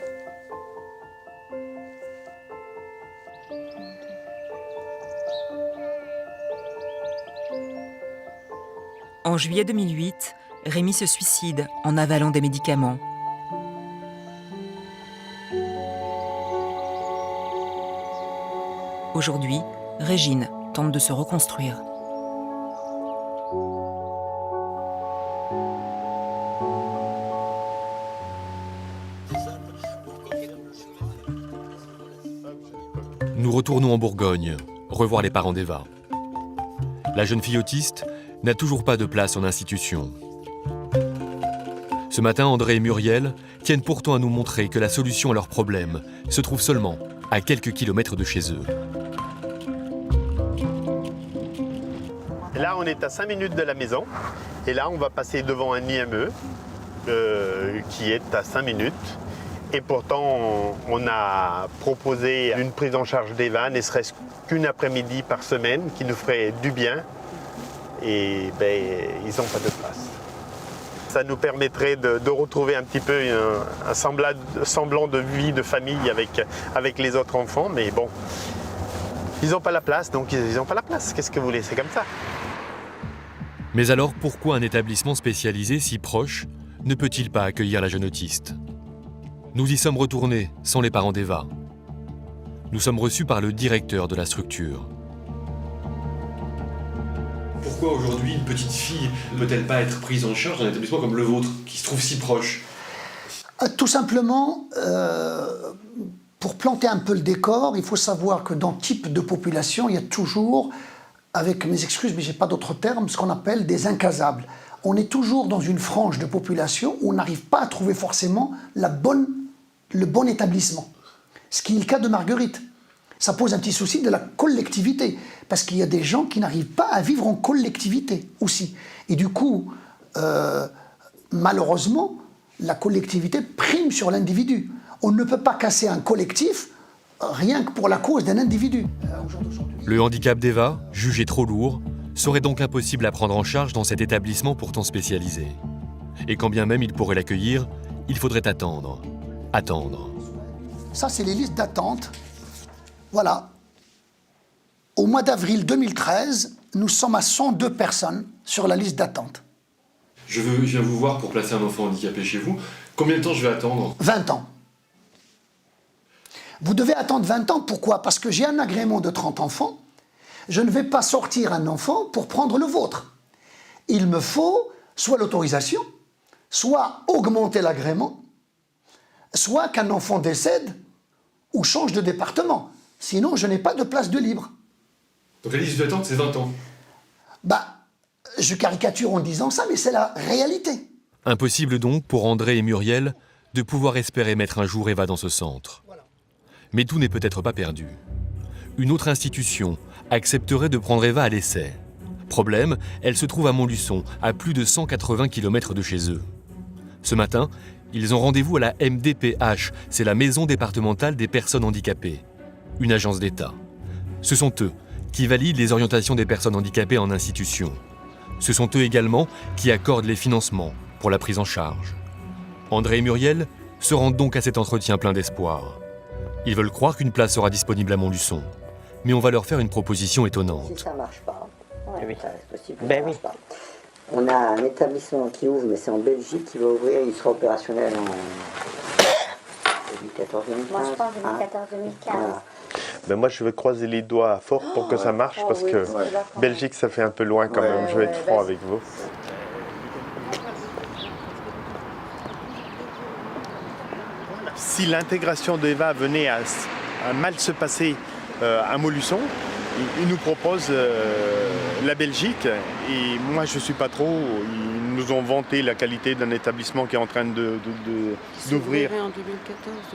En juillet 2008, Rémi se suicide en avalant des médicaments. Aujourd'hui, Régine tente de se reconstruire. Nous retournons en Bourgogne, revoir les parents d'Eva. La jeune fille autiste n'a toujours pas de place en institution. Ce matin, André et Muriel tiennent pourtant à nous montrer que la solution à leurs problèmes se trouve seulement à quelques kilomètres de chez eux. Là, on est à 5 minutes de la maison. Et là, on va passer devant un IME qui est à 5 minutes. Et pourtant, on a proposé une prise en charge d'Eva, ne serait-ce qu'une après-midi par semaine, qui nous ferait du bien. Et ils n'ont pas de place. Ça nous permettrait de retrouver un petit peu un semblant de vie de famille avec les autres enfants. Mais bon, ils n'ont pas la place, donc ils n'ont pas la place. Qu'est-ce que vous voulez, c'est comme ça. Mais alors, pourquoi un établissement spécialisé si proche ne peut-il pas accueillir la jeune autiste ? Nous y sommes retournés sans les parents d'Eva. Nous sommes reçus par le directeur de la structure. Pourquoi aujourd'hui une petite fille ne peut-elle pas être prise en charge dans un établissement comme le vôtre, qui se trouve si proche ? Tout simplement, pour planter un peu le décor, il faut savoir que dans type de population, il y a toujours, avec mes excuses, mais je n'ai pas d'autre terme, ce qu'on appelle des incasables. On est toujours dans une frange de population où on n'arrive pas à trouver forcément le bon établissement. Ce qui est le cas de Marguerite. Ça pose un petit souci de la collectivité, parce qu'il y a des gens qui n'arrivent pas à vivre en collectivité aussi. Et du coup, malheureusement, la collectivité prime sur l'individu. On ne peut pas casser un collectif rien que pour la cause d'un individu. Le handicap d'Eva, jugé trop lourd, serait donc impossible à prendre en charge dans cet établissement pourtant spécialisé. Et quand bien même il pourrait l'accueillir, il faudrait attendre. Attendre. Ça, c'est les listes d'attente. Voilà. Au mois d'avril 2013, nous sommes à 102 personnes sur la liste d'attente. Je viens vous voir pour placer un enfant handicapé chez vous. Combien de temps je vais attendre ? 20 ans. Vous devez attendre 20 ans, pourquoi ? Parce que j'ai un agrément de 30 enfants. Je ne vais pas sortir un enfant pour prendre le vôtre. Il me faut soit l'autorisation, soit augmenter l'agrément, soit qu'un enfant décède ou change de département. Sinon, je n'ai pas de place de libre. Donc la liste d'attente, c'est 20 ans. Je caricature en disant ça, mais c'est la réalité. Impossible donc pour André et Muriel de pouvoir espérer mettre un jour Eva dans ce centre. Mais tout n'est peut-être pas perdu. Une autre institution accepterait de prendre Eva à l'essai. Problème, elle se trouve à Montluçon, à plus de 180 km de chez eux. Ce matin, ils ont rendez-vous à la MDPH, c'est la Maison départementale des personnes handicapées, une agence d'État. Ce sont eux qui valident les orientations des personnes handicapées en institution. Ce sont eux également qui accordent les financements pour la prise en charge. André et Muriel se rendent donc à cet entretien plein d'espoir. Ils veulent croire qu'une place sera disponible à Montluçon, mais on va leur faire une proposition étonnante. Si ça ne marche pas, ça reste possible. Marche pas. On a un établissement qui ouvre, mais c'est en Belgique, qui va ouvrir, il sera opérationnel en 2014-2015. Moi je pense 2014-2015. Voilà. Ben moi, je vais croiser les doigts fort pour que ça marche, parce que Belgique, ça fait un peu loin quand même. Je vais être franc avec vous. Si l'intégration d'Eva venait à mal se passer à Montluçon, ils nous proposent la Belgique. Et moi, je ne suis pas trop. Ils nous ont vanté la qualité d'un établissement qui est en train d'ouvrir.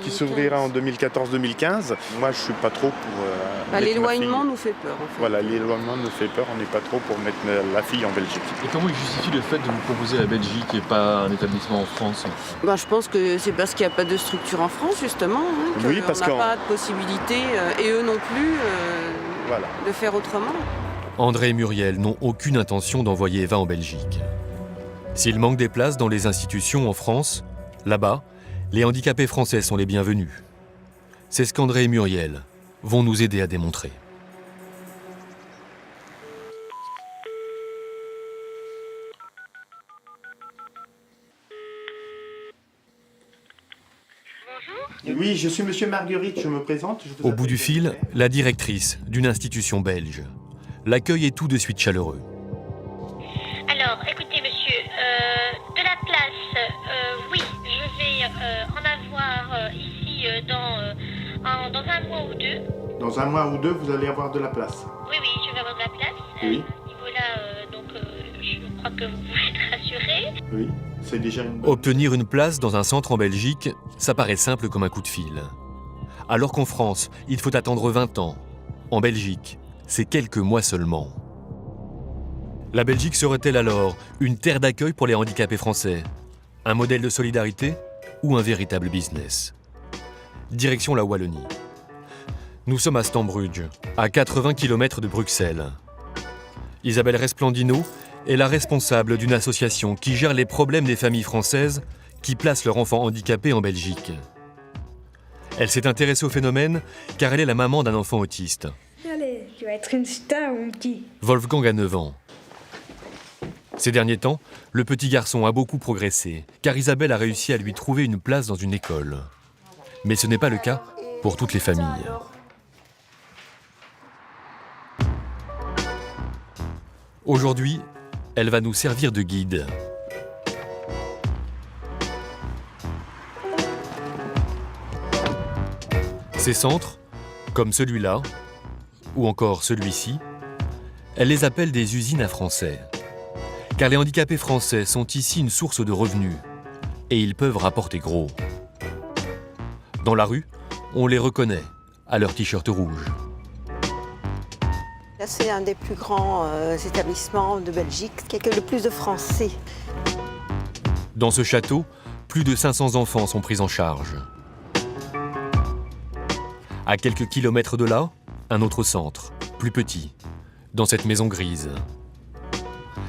Qui s'ouvrira en 2014-2015. Moi, je ne suis pas trop pour... l'éloignement nous fait peur, en fait. Voilà, l'éloignement nous fait peur. On n'est pas trop pour mettre la fille en Belgique. Et comment il justifie le fait de vous proposer la Belgique et pas un établissement en France? Je pense que c'est parce qu'il n'y a pas de structure en France, justement. Oui, parce qu'on n'a pas de possibilité, et eux non plus, de faire autrement. André et Muriel n'ont aucune intention d'envoyer Eva en Belgique. S'il manque des places dans les institutions en France, là-bas, les handicapés français sont les bienvenus. C'est ce qu'André et Muriel vont nous aider à démontrer. Oui, je suis Monsieur Marguerite, je me présente. Au bout du fil, la directrice d'une institution belge. L'accueil est tout de suite chaleureux. Alors, écoutez monsieur, de la place, oui, je vais en avoir ici dans un mois ou deux. Dans un mois ou deux, vous allez avoir de la place. Oui, je vais avoir de la place. Oui. À ce niveau-là, je crois que vous pouvez être rassuré. Oui, c'est déjà une... Obtenir une place dans un centre en Belgique, ça paraît simple comme un coup de fil. Alors qu'en France, il faut attendre 20 ans. En Belgique, c'est quelques mois seulement. La Belgique serait-elle alors une terre d'accueil pour les handicapés français? Un modèle de solidarité ou un véritable business? Direction la Wallonie. Nous sommes à Stambridge, à 80 km de Bruxelles. Isabelle Resplandino est la responsable d'une association qui gère les problèmes des familles françaises qui placent leurs enfants handicapés en Belgique. Elle s'est intéressée au phénomène car elle est la maman d'un enfant autiste. Allez, tu vas être une star, mon petit. Wolfgang a 9 ans. Ces derniers temps, le petit garçon a beaucoup progressé, car Isabelle a réussi à lui trouver une place dans une école. Mais ce n'est pas le cas pour toutes les familles. Aujourd'hui, elle va nous servir de guide. Ces centres, comme celui-là, ou encore celui-ci, elle les appelle des usines à français. Car les handicapés français sont ici une source de revenus, et ils peuvent rapporter gros. Dans la rue, on les reconnaît à leur t-shirt rouge. Là, c'est un des plus grands établissements de Belgique qui accueille le plus de Français. Dans ce château, plus de 500 enfants sont pris en charge. À quelques kilomètres de là, un autre centre, plus petit, dans cette maison grise.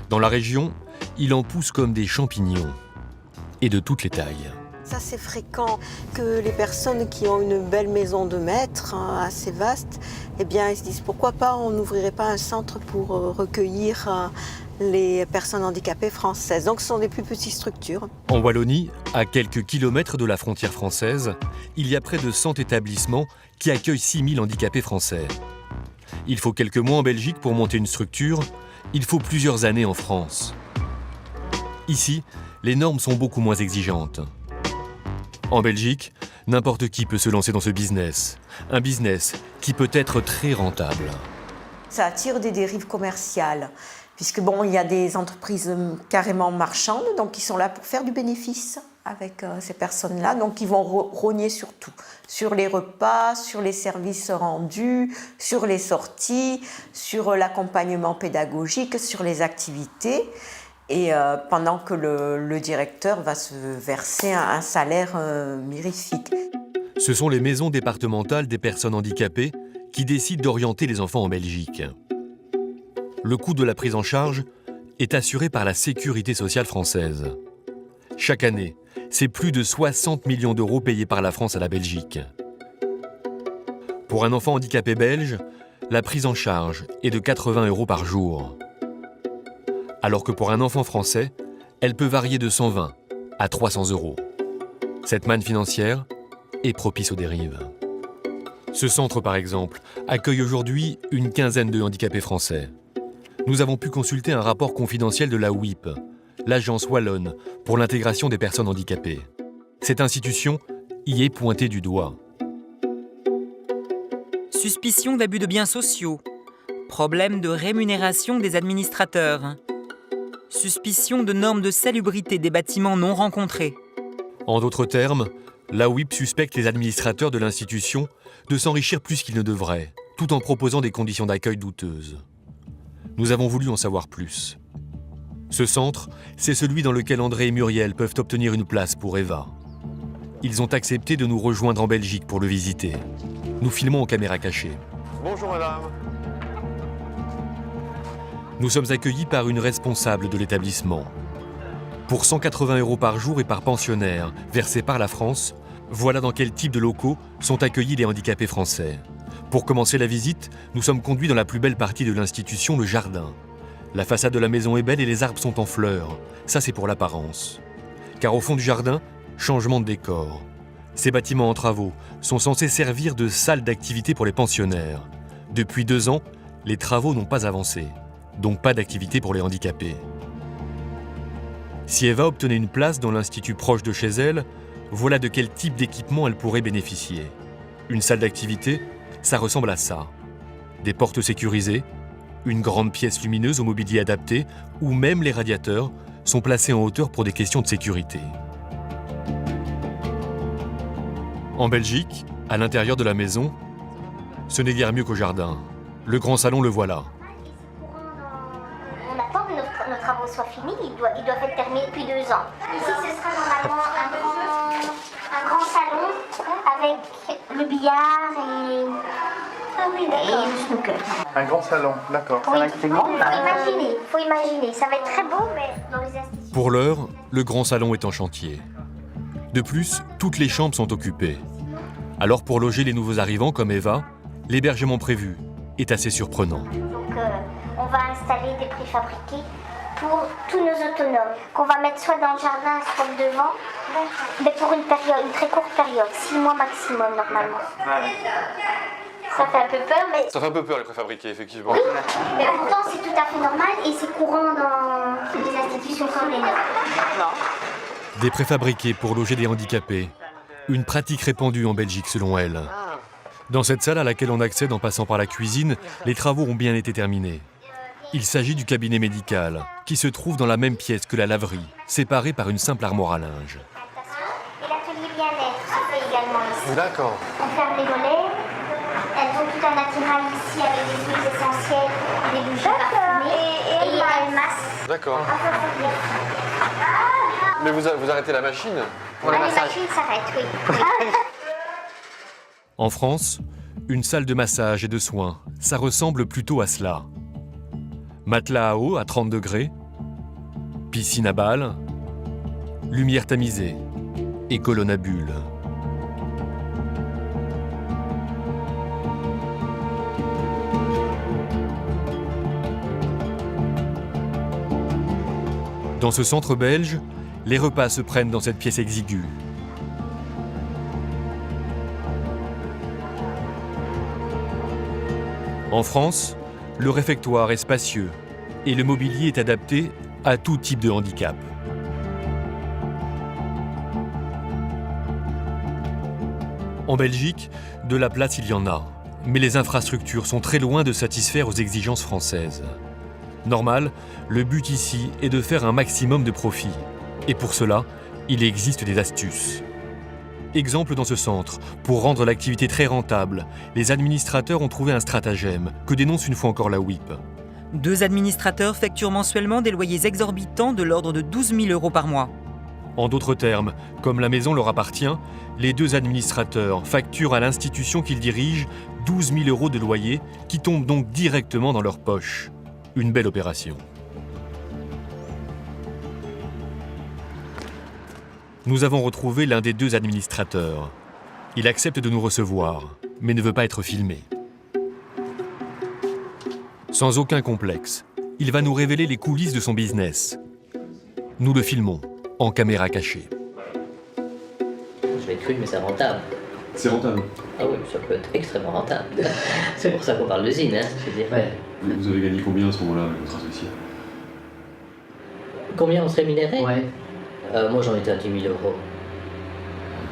Dans la région, il en pousse comme des champignons, et de toutes les tailles. Ça, c'est fréquent que les personnes qui ont une belle maison de maître, assez vaste, eh bien, ils se disent pourquoi pas, on n'ouvrirait pas un centre pour recueillir les personnes handicapées françaises. Donc, ce sont des plus petites structures. En Wallonie, à quelques kilomètres de la frontière française, il y a près de 100 établissements qui accueillent 6000 handicapés français. Il faut quelques mois en Belgique pour monter une structure, il faut plusieurs années en France. Ici, les normes sont beaucoup moins exigeantes. En Belgique, n'importe qui peut se lancer dans ce business. Un business qui peut être très rentable. Ça attire des dérives commerciales. Puisque bon, il y a des entreprises carrément marchandes, donc ils sont là pour faire du bénéfice avec ces personnes-là. Donc ils vont rogner sur tout, sur les repas, sur les services rendus, sur les sorties, sur l'accompagnement pédagogique, sur les activités. Et pendant que le directeur va se verser un salaire mirifique. Ce sont les maisons départementales des personnes handicapées qui décident d'orienter les enfants en Belgique. Le coût de la prise en charge est assuré par la Sécurité sociale française. Chaque année, c'est plus de 60 millions d'euros payés par la France à la Belgique. Pour un enfant handicapé belge, la prise en charge est de 80 € par jour. Alors que pour un enfant français, elle peut varier de 120 à 300 €. Cette manne financière est propice aux dérives. Ce centre, par exemple, accueille aujourd'hui une quinzaine de handicapés français. Nous avons pu consulter un rapport confidentiel de la WIP, l'Agence wallonne pour l'intégration des personnes handicapées. Cette institution y est pointée du doigt. Suspicion d'abus de biens sociaux. Problème de rémunération des administrateurs. Suspicion de normes de salubrité des bâtiments non rencontrés. En d'autres termes, la WIP suspecte les administrateurs de l'institution de s'enrichir plus qu'ils ne devraient, tout en proposant des conditions d'accueil douteuses. Nous avons voulu en savoir plus. Ce centre, c'est celui dans lequel André et Muriel peuvent obtenir une place pour Eva. Ils ont accepté de nous rejoindre en Belgique pour le visiter. Nous filmons en caméra cachée. Bonjour madame. Nous sommes accueillis par une responsable de l'établissement. Pour 180 € par jour et par pensionnaire, versés par la France, voilà dans quel type de locaux sont accueillis les handicapés français. Pour commencer la visite, nous sommes conduits dans la plus belle partie de l'institution, le jardin. La façade de la maison est belle et les arbres sont en fleurs. Ça, c'est pour l'apparence. Car au fond du jardin, changement de décor. Ces bâtiments en travaux sont censés servir de salle d'activité pour les pensionnaires. Depuis 2 ans, les travaux n'ont pas avancé. Donc pas d'activité pour les handicapés. Si Eva obtenait une place dans l'institut proche de chez elle, voilà de quel type d'équipement elle pourrait bénéficier. Une salle d'activité, ça ressemble à ça. Des portes sécurisées, une grande pièce lumineuse au mobilier adapté, où même les radiateurs sont placés en hauteur pour des questions de sécurité. En Belgique, à l'intérieur de la maison, ce n'est guère mieux qu'au jardin. Le grand salon le voilà. On attend que nos travaux soient finis, ils doivent être terminés depuis 2 ans. Ici, ce sera normalement un grand salon avec le billard et le snooker. Un grand salon, d'accord. Oui, faut imaginer, ça va être très beau, mais dans les institutions... Pour l'heure, le grand salon est en chantier. De plus, toutes les chambres sont occupées. Alors pour loger les nouveaux arrivants comme Eva, l'hébergement prévu est assez surprenant. Donc on va installer des préfabriqués pour tous nos autonomes, qu'on va mettre soit dans le jardin, soit devant, mais pour une très courte période, 6 mois maximum normalement. Ça fait un peu peur, mais... Ça fait un peu peur les préfabriqués, effectivement. Oui, mais pourtant c'est tout à fait normal et c'est courant dans les institutions comme les nôtres. Des préfabriqués pour loger des handicapés. Une pratique répandue en Belgique selon elle. Dans cette salle à laquelle on accède en passant par la cuisine, les travaux ont bien été terminés. Il s'agit du cabinet médical, qui se trouve dans la même pièce que la laverie, séparée par une simple armoire à linge. Et l'atelier bien-être se fait également ici. D'accord. On ferme les volets. Elles ont tout un attirail ici avec des huiles essentielles, des bougies parfumées et elles massent. D'accord. Mais vous arrêtez la machine pour les massages. Les machines s'arrêtent, oui. En France, une salle de massage et de soins, ça ressemble plutôt à cela. Matelas à eau à 30 degrés, piscine à balles, lumière tamisée et colonne à bulles. Dans ce centre belge, les repas se prennent dans cette pièce exiguë. En France, le réfectoire est spacieux et le mobilier est adapté à tout type de handicap. En Belgique, de la place il y en a, mais les infrastructures sont très loin de satisfaire aux exigences françaises. Normal, le but ici est de faire un maximum de profit. Et pour cela, il existe des astuces. Exemple dans ce centre, pour rendre l'activité très rentable, les administrateurs ont trouvé un stratagème que dénonce une fois encore la WIP. 2 administrateurs facturent mensuellement des loyers exorbitants de l'ordre de 12 000 € par mois. En d'autres termes, comme la maison leur appartient, les 2 administrateurs facturent à l'institution qu'ils dirigent 12 000 € de loyer qui tombent donc directement dans leur poche. Une belle opération. Nous avons retrouvé l'un des 2 administrateurs. Il accepte de nous recevoir, mais ne veut pas être filmé. Sans aucun complexe, il va nous révéler les coulisses de son business. Nous le filmons, en caméra cachée. Je vais être cru, mais c'est rentable. C'est rentable. Ah oui, ça peut être extrêmement rentable. C'est pour ça qu'on parle d'usine, hein, je veux dire. Ouais. Vous avez gagné combien à ce moment-là avec votre associé? Combien on se rémunérait? Ouais. Moi, j'en étais à 10 000 €.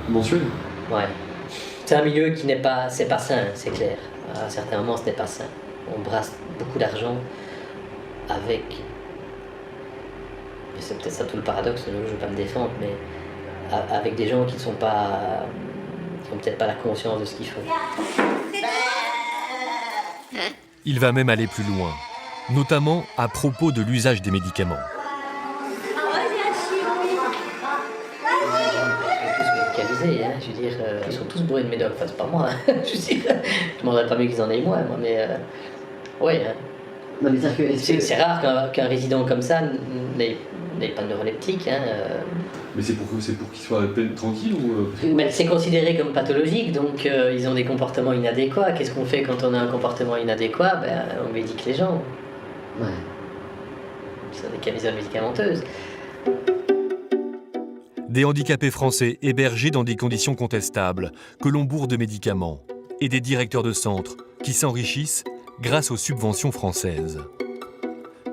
Mensuel? Ouais. C'est un milieu qui n'est pas... C'est pas sain, c'est clair. À certains moments, ce n'est pas sain. On brasse beaucoup d'argent avec... C'est peut-être ça tout le paradoxe, je ne veux pas me défendre, mais avec des gens qui ne sont pas... qui n'ont peut-être pas la conscience de ce qu'ils font. Il va même aller plus loin, notamment à propos de l'usage des médicaments. Hein, je veux dire, ils sont tous bourrés de médoc, enfin c'est pas moi, hein. Je veux dire, je demanderais pas mieux qu'ils en aient moins, moi, mais ouais. Hein. Non, mais c'est rare qu'un résident comme ça n'ait pas de neuroleptique. Hein, Mais c'est pour qu'ils soient tranquilles ou Mais c'est considéré comme pathologique, donc ils ont des comportements inadéquats. Qu'est-ce qu'on fait quand on a un comportement inadéquat? Ben, on médique les gens. Ouais. C'est des camisoles médicamenteuses. Des handicapés français hébergés dans des conditions contestables, que l'on bourre de médicaments, et des directeurs de centres qui s'enrichissent grâce aux subventions françaises.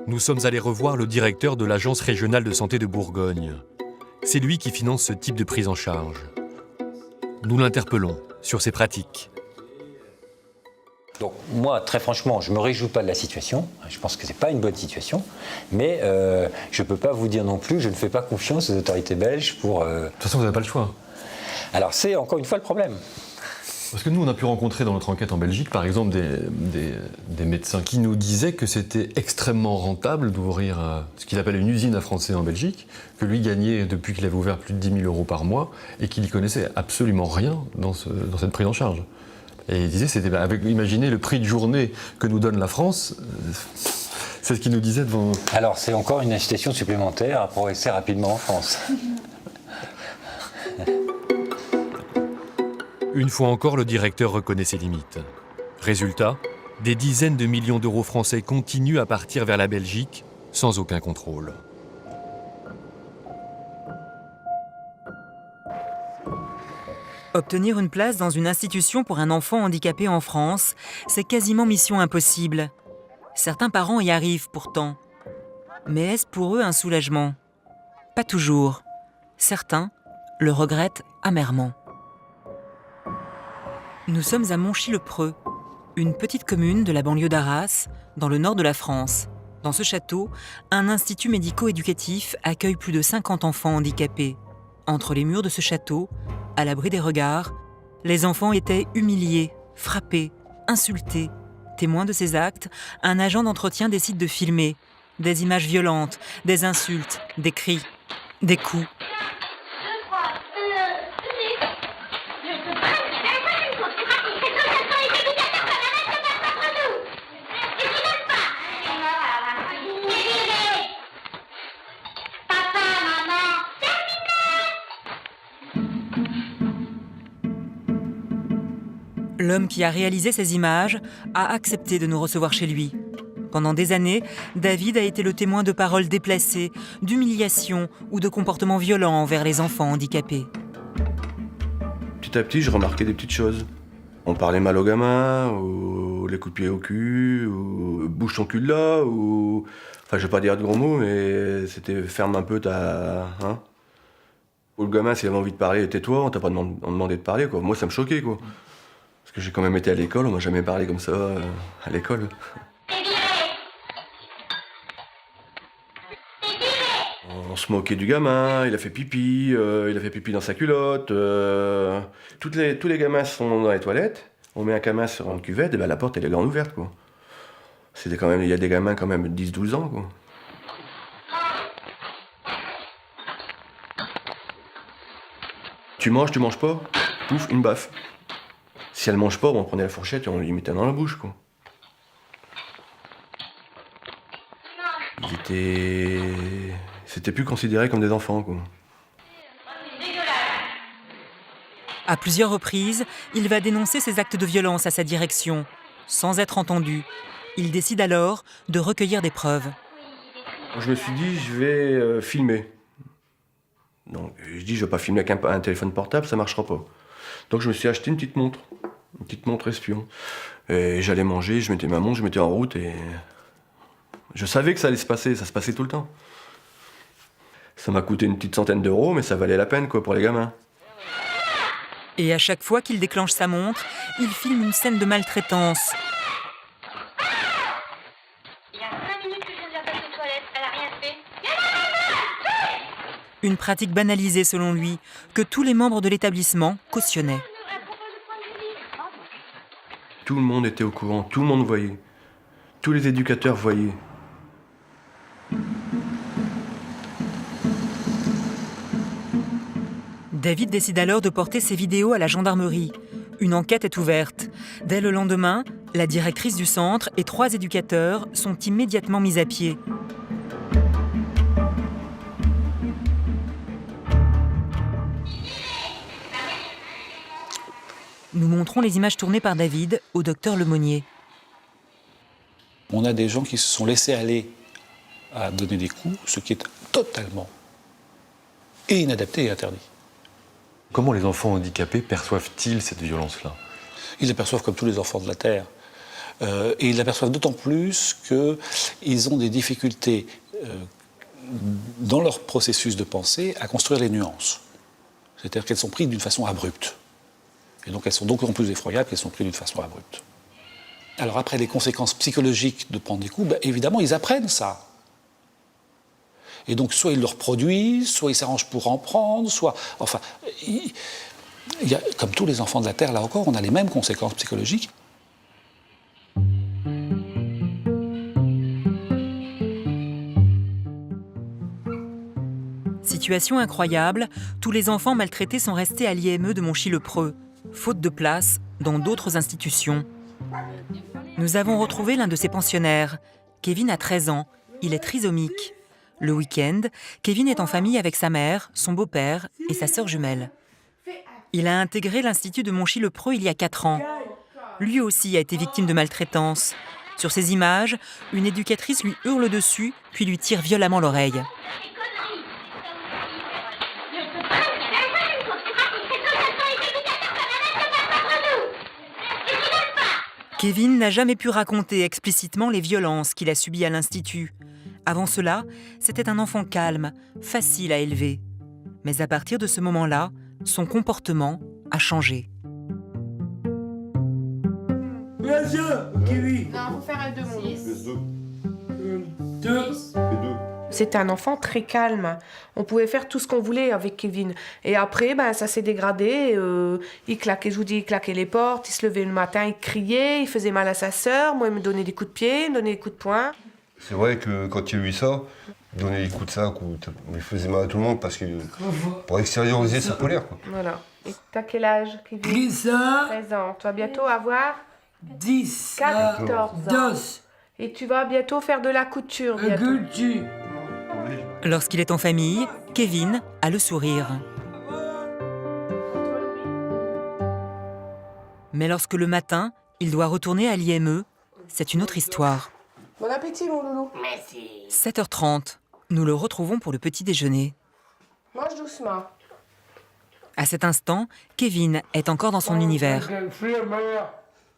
Nous sommes allés revoir le directeur de l'Agence régionale de santé de Bourgogne. C'est lui qui finance ce type de prise en charge. Nous l'interpellons sur ses pratiques. Donc moi, très franchement, je ne me réjouis pas de la situation. Je pense que ce n'est pas une bonne situation. Mais je ne peux pas vous dire non plus, je ne fais pas confiance aux autorités belges pour... De toute façon, vous n'avez pas le choix. Alors c'est encore une fois le problème. Parce que nous, on a pu rencontrer dans notre enquête en Belgique, par exemple, des médecins qui nous disaient que c'était extrêmement rentable d'ouvrir ce qu'il appelle une usine à Français en Belgique, que lui gagnait, depuis qu'il avait ouvert, plus de 10 000 € par mois, et qu'il n'y connaissait absolument rien dans cette prise en charge. Et il disait, imaginez le prix de journée que nous donne la France, c'est ce qu'il nous disait devant... Alors c'est encore une incitation supplémentaire à progresser rapidement en France. Une fois encore, le directeur reconnaît ses limites. Résultat, des dizaines de millions d'euros français continuent à partir vers la Belgique sans aucun contrôle. Obtenir une place dans une institution pour un enfant handicapé en France, c'est quasiment mission impossible. Certains parents y arrivent pourtant. Mais est-ce pour eux un soulagement? Pas toujours. Certains le regrettent amèrement. Nous sommes à Monchy-le-Preux, une petite commune de la banlieue d'Arras, dans le nord de la France. Dans ce château, un institut médico-éducatif accueille plus de 50 enfants handicapés. Entre les murs de ce château, à l'abri des regards, les enfants étaient humiliés, frappés, insultés. Témoin de ces actes, un agent d'entretien décide de filmer. Des images violentes, des insultes, des cris, des coups. L'homme qui a réalisé ces images a accepté de nous recevoir chez lui. Pendant des années, David a été le témoin de paroles déplacées, d'humiliations ou de comportements violents envers les enfants handicapés. Petit à petit, je remarquais des petites choses. On parlait mal aux gamins, ou les coups de pied au cul, ou bouge ton cul de là, ou... Enfin, je vais pas dire de gros mots, mais c'était ferme un peu ta... Hein. Ou le gamin, s'il avait envie de parler, tais-toi, on t'a pas demandé de parler, quoi. Moi, ça me choquait, quoi. Parce que j'ai quand même été à l'école, on m'a jamais parlé comme ça à l'école. se moquait du gamin, il a fait pipi dans sa culotte. Tous les gamins sont dans les toilettes, on met un gamin sur une cuvette, et ben la porte elle est grande ouverte, quoi. Il y a des gamins quand même de 10-12 ans, quoi. Tu manges pas, pouf, une baffe. Si elle mange pas, on prenait la fourchette et on lui mettait dans la bouche, quoi. C'était plus considéré comme des enfants, quoi. À plusieurs reprises, il va dénoncer ces actes de violence à sa direction. Sans être entendu, il décide alors de recueillir des preuves. Je me suis dit, je vais filmer. Donc, je dis, je vais pas filmer avec un téléphone portable, ça marchera pas. Donc, je me suis acheté une petite montre espion. Et j'allais manger, je mettais ma montre, je mettais en route et je savais que ça allait se passer, ça se passait tout le temps. Ça m'a coûté une petite centaine d'euros, mais ça valait la peine, quoi, pour les gamins. Et à chaque fois qu'il déclenche sa montre, il filme une scène de maltraitance. Une pratique banalisée selon lui, que tous les membres de l'établissement cautionnaient. Tout le monde était au courant, tout le monde voyait. Tous les éducateurs voyaient. David décide alors de porter ces vidéos à la gendarmerie. Une enquête est ouverte. Dès le lendemain, la directrice du centre et 3 éducateurs sont immédiatement mis à pied. Nous montrons les images tournées par David au docteur Lemonnier. On a des gens qui se sont laissés aller à donner des coups, ce qui est totalement inadapté et interdit. Comment les enfants handicapés perçoivent-ils cette violence-là? Ils la perçoivent comme tous les enfants de la Terre. Et ils la perçoivent d'autant plus qu'ils ont des difficultés dans leur processus de pensée à construire les nuances. C'est-à-dire qu'elles sont prises d'une façon abrupte. Et donc elles sont d'autant plus effroyables qu'elles sont prises d'une façon abrupte. Alors après, les conséquences psychologiques de prendre des coups, évidemment, ils apprennent ça. Et donc, soit ils le reproduisent, soit ils s'arrangent pour en prendre, soit... Enfin, comme tous les enfants de la Terre, là encore, on a les mêmes conséquences psychologiques. Situation incroyable, tous les enfants maltraités sont restés à l'IME de Monchy-le-Preux, faute de place dans d'autres institutions. Nous avons retrouvé l'un de ses pensionnaires. Kevin a 13 ans, il est trisomique. Le week-end, Kevin est en famille avec sa mère, son beau-père et sa sœur jumelle. Il a intégré l'Institut de Monchy-le-Preux il y a 4 ans. Lui aussi a été victime de maltraitance. Sur ces images, une éducatrice lui hurle dessus, puis lui tire violemment l'oreille. Kevin n'a jamais pu raconter explicitement les violences qu'il a subies à l'Institut. Avant cela, c'était un enfant calme, facile à élever. Mais à partir de ce moment-là, son comportement a changé. Kevin. Non, faut faire un 2 C'était un enfant très calme. On pouvait faire tout ce qu'on voulait avec Kevin. Et après, ça s'est dégradé. Il claquait, je vous dis, il claquait les portes. Il se levait le matin, il criait, il faisait mal à sa sœur. Moi, il me donnait des coups de pied, il me donnait des coups de poing. C'est vrai que quand il y a eu ça, il donnait des coups de sac, il faisait mal à tout le monde parce que pour extérioriser sa colère, quoi. Voilà. Et t'as quel âge, Kevin? 13 ans. Tu vas bientôt avoir 14 ans. Et tu vas bientôt faire de la couture. Bientôt. Lorsqu'il est en famille, Kevin a le sourire. Mais lorsque le matin, il doit retourner à l'IME, c'est une autre histoire. Bon appétit, mon loulou. Merci. 7h30, nous le retrouvons pour le petit déjeuner. Mange doucement. À cet instant, Kevin est encore dans son univers.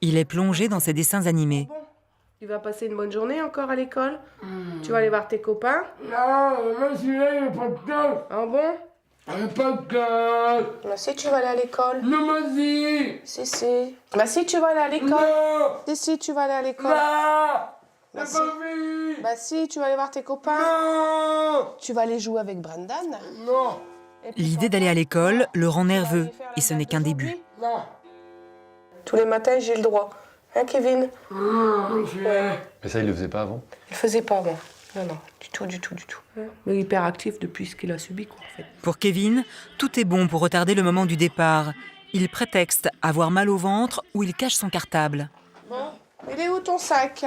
Il est plongé dans ses dessins animés. Tu vas passer une bonne journée encore à l'école? Tu vas aller voir tes copains? Non, celui-là, il n'y a pas de classe. Ah bon? Il n'y a pas de classe. Si tu vas aller à l'école. Non, vas-y. Si. Si tu vas aller à l'école. Non. Si tu vas aller à l'école. Non. Bah si. Bah si, tu vas aller voir tes copains. Non. Tu vas aller jouer avec Brandon. Non. L'idée d'aller à l'école le rend nerveux et ce n'est qu'un début. Non. Tous les matins, j'ai le droit. Hein, Kevin? Ouais. Mais ça, il le faisait pas avant? Il le faisait pas avant. Non, non, du tout. Mais hyperactif depuis ce qu'il a subi, quoi, en fait. Pour Kevin, tout est bon pour retarder le moment du départ. Il prétexte avoir mal au ventre ou il cache son cartable. Bon, il est où ton sac?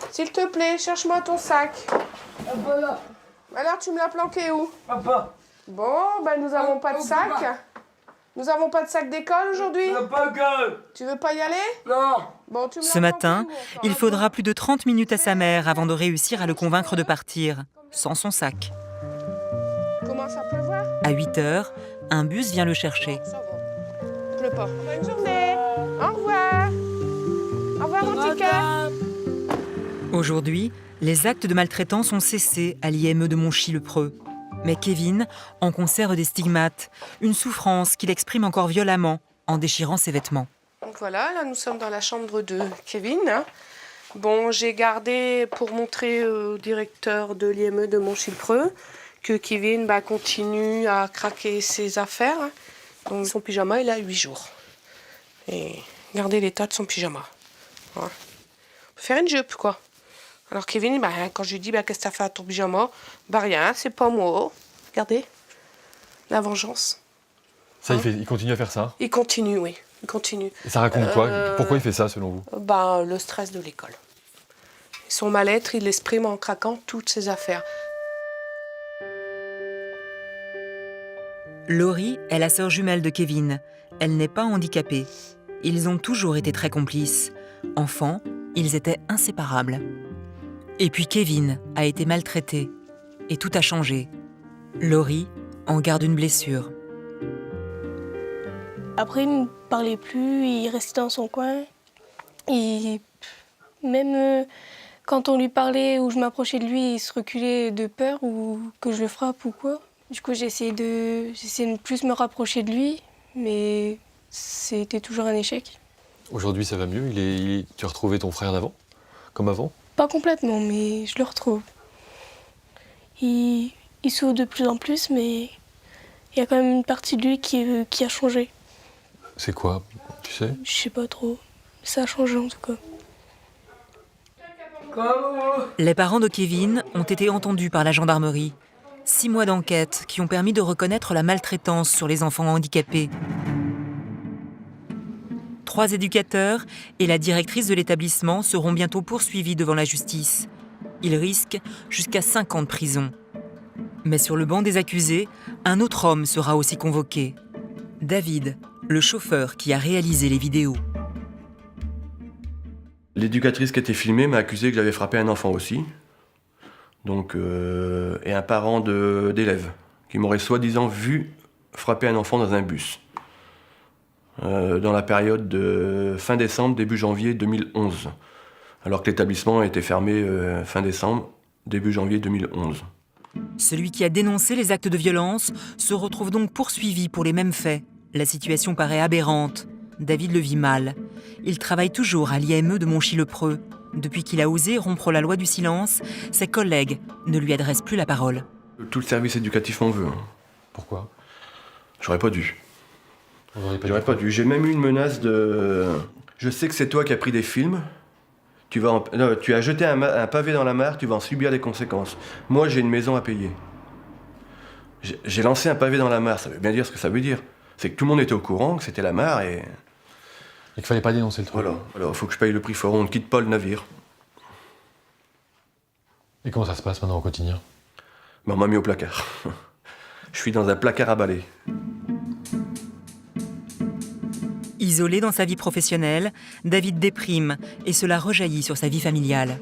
S'il te plaît, cherche-moi ton sac. Papa, là. Alors, tu me l'as planqué où? Papa. Bon, ben nous avons pas de sac. Nous avons pas de sac d'école aujourd'hui? Tu veux pas y aller? Non. Bon, tu me Ce matin, il faudra plus de 30 minutes à sa mère avant de réussir à le convaincre de partir, sans son sac. Commence à pleuvoir? À 8 h, un bus vient le chercher. Pleut pas. Bonne journée. Au revoir. Au revoir, mon ticket. Aujourd'hui, les actes de maltraitance ont cessé à l'IME de Monchy-le-Preux. Mais Kevin en conserve des stigmates, une souffrance qu'il exprime encore violemment en déchirant ses vêtements. Donc voilà, là nous sommes dans la chambre de Kevin. Bon, j'ai gardé pour montrer au directeur de l'IME de Monchy-le-Preux que Kevin continue à craquer ses affaires. Donc son pyjama, il a 8 jours. Et regardez l'état de son pyjama. Ouais. On peut faire une jupe, quoi. Alors Kevin, quand je lui dis qu'est-ce que t'as fait à ton pyjama? Rien, c'est pas moi. Regardez, la vengeance. Ça, il continue à faire ça? Il continue, oui. Il continue. Et ça raconte quoi? Pourquoi il fait ça, selon vous? Le stress de l'école. Son mal-être, il l'exprime en craquant toutes ses affaires. Laurie est la sœur jumelle de Kevin. Elle n'est pas handicapée. Ils ont toujours été très complices. Enfants, ils étaient inséparables. Et puis Kevin a été maltraité. Et tout a changé. Laurie en garde une blessure. Après, il ne parlait plus, il restait dans son coin. Et même quand on lui parlait ou je m'approchais de lui, il se reculait de peur ou que je le frappe ou quoi. Du coup, j'essayais de plus me rapprocher de lui, mais c'était toujours un échec. Aujourd'hui, ça va mieux? Tu as retrouvé ton frère d'avant? Comme avant? Pas complètement, mais je le retrouve. Il souffre de plus en plus, mais il y a quand même une partie de lui qui a changé. C'est quoi, tu sais? Je sais pas trop. Ça a changé en tout cas. Les parents de Kevin ont été entendus par la gendarmerie. 6 mois d'enquête qui ont permis de reconnaître la maltraitance sur les enfants handicapés. 3 éducateurs et la directrice de l'établissement seront bientôt poursuivis devant la justice. Ils risquent jusqu'à 5 ans de prison. Mais sur le banc des accusés, un autre homme sera aussi convoqué. David, le chauffeur qui a réalisé les vidéos. L'éducatrice qui était filmée m'a accusé que j'avais frappé un enfant aussi. Donc, et un parent d'élève qui m'aurait soi-disant vu frapper un enfant dans un bus. Dans la période de fin décembre, début janvier 2011. Alors que l'établissement a été fermé fin décembre, début janvier 2011. Celui qui a dénoncé les actes de violence se retrouve donc poursuivi pour les mêmes faits. La situation paraît aberrante. David le vit mal. Il travaille toujours à l'IME de Monchy-le-Preux. Depuis qu'il a osé rompre la loi du silence, ses collègues ne lui adressent plus la parole. Tout le service éducatif m'en veut. Pourquoi? J'aurais pas dû. J'aurais pas dû. J'ai même eu une menace de... Je sais que c'est toi qui as pris des films. Tu as jeté un pavé dans la mare, tu vas en subir les conséquences. Moi, j'ai une maison à payer. J'ai lancé un pavé dans la mare, ça veut bien dire ce que ça veut dire. C'est que tout le monde était au courant, que c'était la mare et... Et qu'il fallait pas dénoncer le truc. Voilà, alors il faut que je paye le prix fort, on ne quitte pas le navire. Et comment ça se passe maintenant au quotidien? On m'a mis au placard. Je suis dans un placard à balai. Isolé dans sa vie professionnelle, David déprime et cela rejaillit sur sa vie familiale.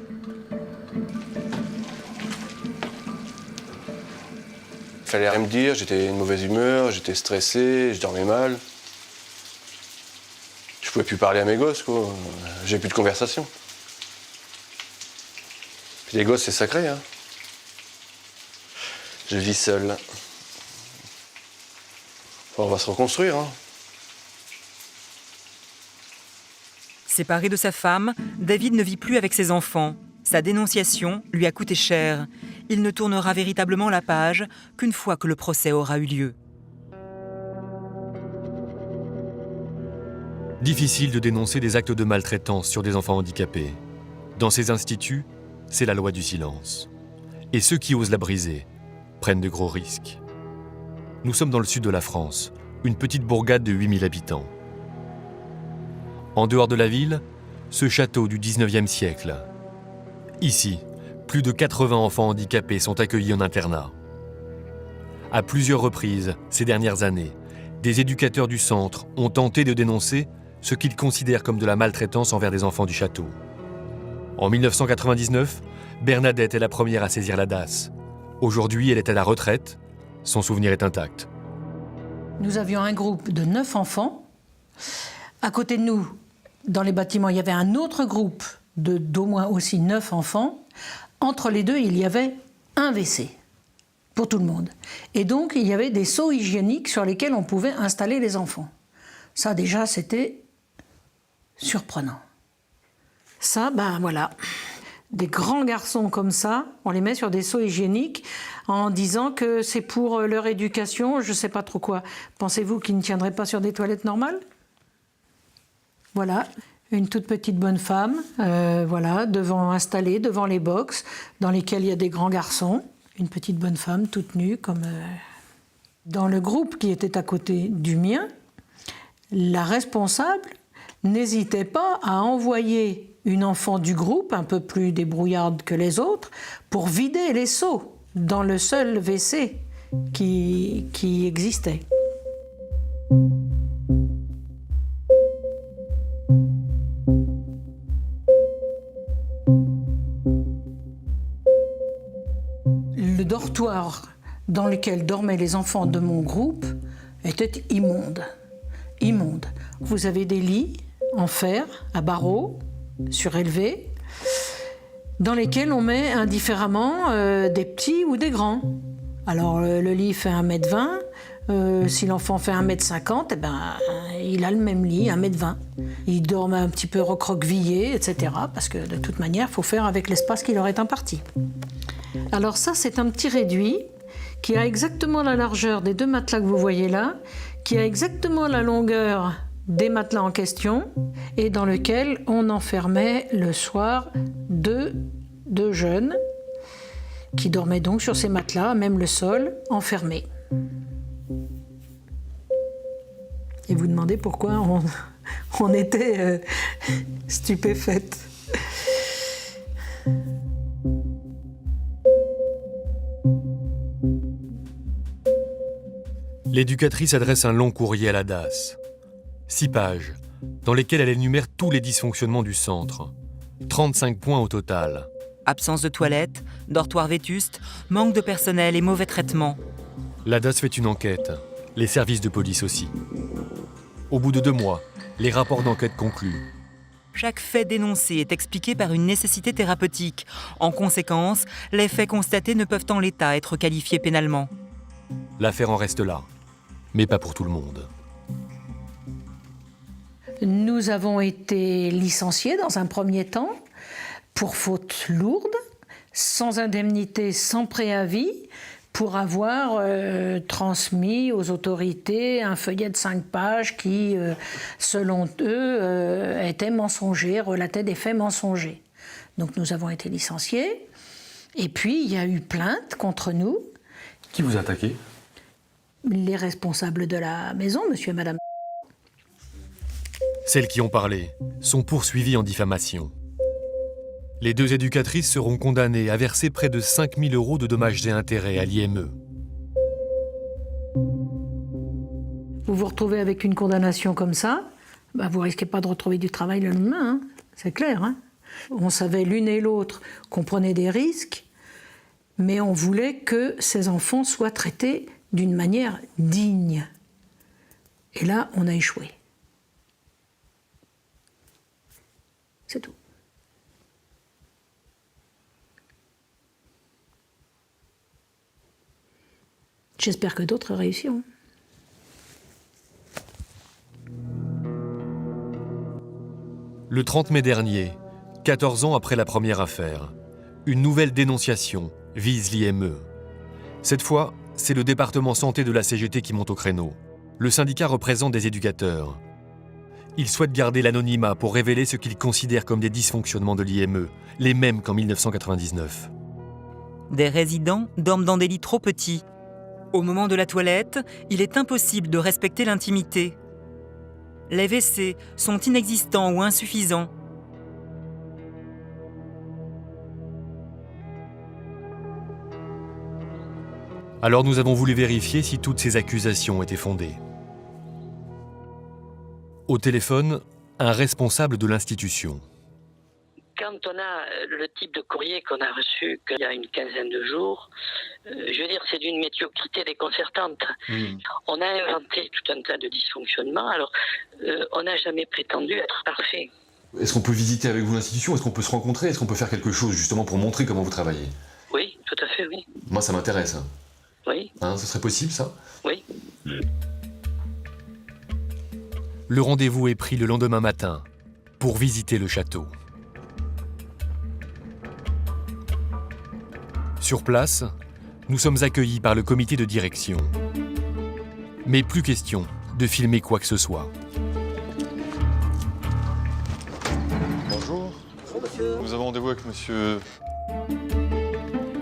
Il fallait rien me dire, j'étais de mauvaise humeur, j'étais stressé, je dormais mal. Je pouvais plus parler à mes gosses, quoi. J'ai plus de conversation. Puis les gosses, c'est sacré, hein. Je vis seul. Enfin, on va se reconstruire, hein. Séparé de sa femme, David ne vit plus avec ses enfants. Sa dénonciation lui a coûté cher. Il ne tournera véritablement la page qu'une fois que le procès aura eu lieu. Difficile de dénoncer des actes de maltraitance sur des enfants handicapés. Dans ces instituts, c'est la loi du silence. Et ceux qui osent la briser prennent de gros risques. Nous sommes dans le sud de la France, une petite bourgade de 8000 habitants. En dehors de la ville, ce château du 19e siècle. Ici, plus de 80 enfants handicapés sont accueillis en internat. À plusieurs reprises, ces dernières années, des éducateurs du centre ont tenté de dénoncer ce qu'ils considèrent comme de la maltraitance envers des enfants du château. En 1999, Bernadette est la première à saisir la DAS. Aujourd'hui, elle est à la retraite. Son souvenir est intact. Nous avions un groupe de 9 enfants. À côté de nous, dans les bâtiments, il y avait un autre groupe d'au moins aussi 9 enfants. Entre les deux, il y avait un WC pour tout le monde. Et donc, il y avait des seaux hygiéniques sur lesquels on pouvait installer les enfants. Ça, déjà, c'était surprenant. Ça, ben voilà. Des grands garçons comme ça, on les met sur des seaux hygiéniques en disant que c'est pour leur éducation, je ne sais pas trop quoi. Pensez-vous qu'ils ne tiendraient pas sur des toilettes normales ? Voilà, une toute petite bonne femme, voilà, installée devant les box dans lesquels il y a des grands garçons. Une petite bonne femme toute nue, comme dans le groupe qui était à côté du mien. La responsable n'hésitait pas à envoyer une enfant du groupe, un peu plus débrouillarde que les autres, pour vider les seaux dans le seul WC qui existait. Le dortoir dans lequel dormaient les enfants de mon groupe était immonde. Immonde. Vous avez des lits en fer, à barreaux, surélevés, dans lesquels on met indifféremment des petits ou des grands. Alors le lit fait 1,20 m, si l'enfant fait 1,50 m, eh ben, il a le même lit, 1,20 m. Il dort un petit peu recroquevillé, etc. Parce que de toute manière, il faut faire avec l'espace qui leur est imparti. Alors ça, c'est un petit réduit qui a exactement la largeur des 2 matelas que vous voyez là, qui a exactement la longueur des matelas en question et dans lequel on enfermait le soir deux jeunes qui dormaient donc sur ces matelas, même le sol, enfermés. Et vous demandez pourquoi on était stupéfaites. L'éducatrice adresse un long courrier à la DAS. 6 pages, dans lesquelles elle énumère tous les dysfonctionnements du centre. 35 points au total. Absence de toilettes, dortoirs vétustes, manque de personnel et mauvais traitement. La DAS fait une enquête, les services de police aussi. Au bout de 2 mois, les rapports d'enquête concluent. Chaque fait dénoncé est expliqué par une nécessité thérapeutique. En conséquence, les faits constatés ne peuvent en l'état être qualifiés pénalement. L'affaire en reste là, mais pas pour tout le monde. Nous avons été licenciés dans un premier temps pour faute lourde, sans indemnité, sans préavis, pour avoir transmis aux autorités un feuillet de 5 pages qui, selon eux, était mensonger, relatait des faits mensongers. Donc nous avons été licenciés. Et puis il y a eu plainte contre nous. Qui vous a attaqué ? Les responsables de la maison, monsieur et madame. Celles qui ont parlé sont poursuivies en diffamation. Les 2 éducatrices seront condamnées à verser près de 5 000 € de dommages et intérêts à l'IME. Vous vous retrouvez avec une condamnation comme ça, bah vous risquez pas de retrouver du travail le lendemain, hein, c'est clair. Hein. On savait l'une et l'autre qu'on prenait des risques, mais on voulait que ces enfants soient traités d'une manière digne. Et là, on a échoué. C'est tout. J'espère que d'autres réussiront. Le 30 mai dernier, 14 ans après la première affaire, une nouvelle dénonciation vise l'IME. Cette fois, c'est le département santé de la CGT qui monte au créneau. Le syndicat représente des éducateurs. Ils souhaitent garder l'anonymat pour révéler ce qu'ils considèrent comme des dysfonctionnements de l'IME, les mêmes qu'en 1999. Des résidents dorment dans des lits trop petits. Au moment de la toilette, il est impossible de respecter l'intimité. Les WC sont inexistants ou insuffisants. Alors nous avons voulu vérifier si toutes ces accusations étaient fondées. Au téléphone, un responsable de l'institution. Quand on a le type de courrier qu'on a reçu il y a une quinzaine de jours, je veux dire, c'est d'une médiocrité déconcertante. On a inventé tout un tas de dysfonctionnements, alors on n'a jamais prétendu être parfait. Est-ce qu'on peut visiter avec vous l'institution? Est-ce qu'on peut se rencontrer? Est-ce qu'on peut faire quelque chose justement pour montrer comment vous travaillez? Oui, tout à fait, oui. Moi, ça m'intéresse. Oui. Hein, ce serait possible, ça? Oui. Le rendez-vous est pris le lendemain matin pour visiter le château. Sur place, nous sommes accueillis par le comité de direction. Mais plus question de filmer quoi que ce soit. Bonjour. Nous avons rendez-vous avec monsieur...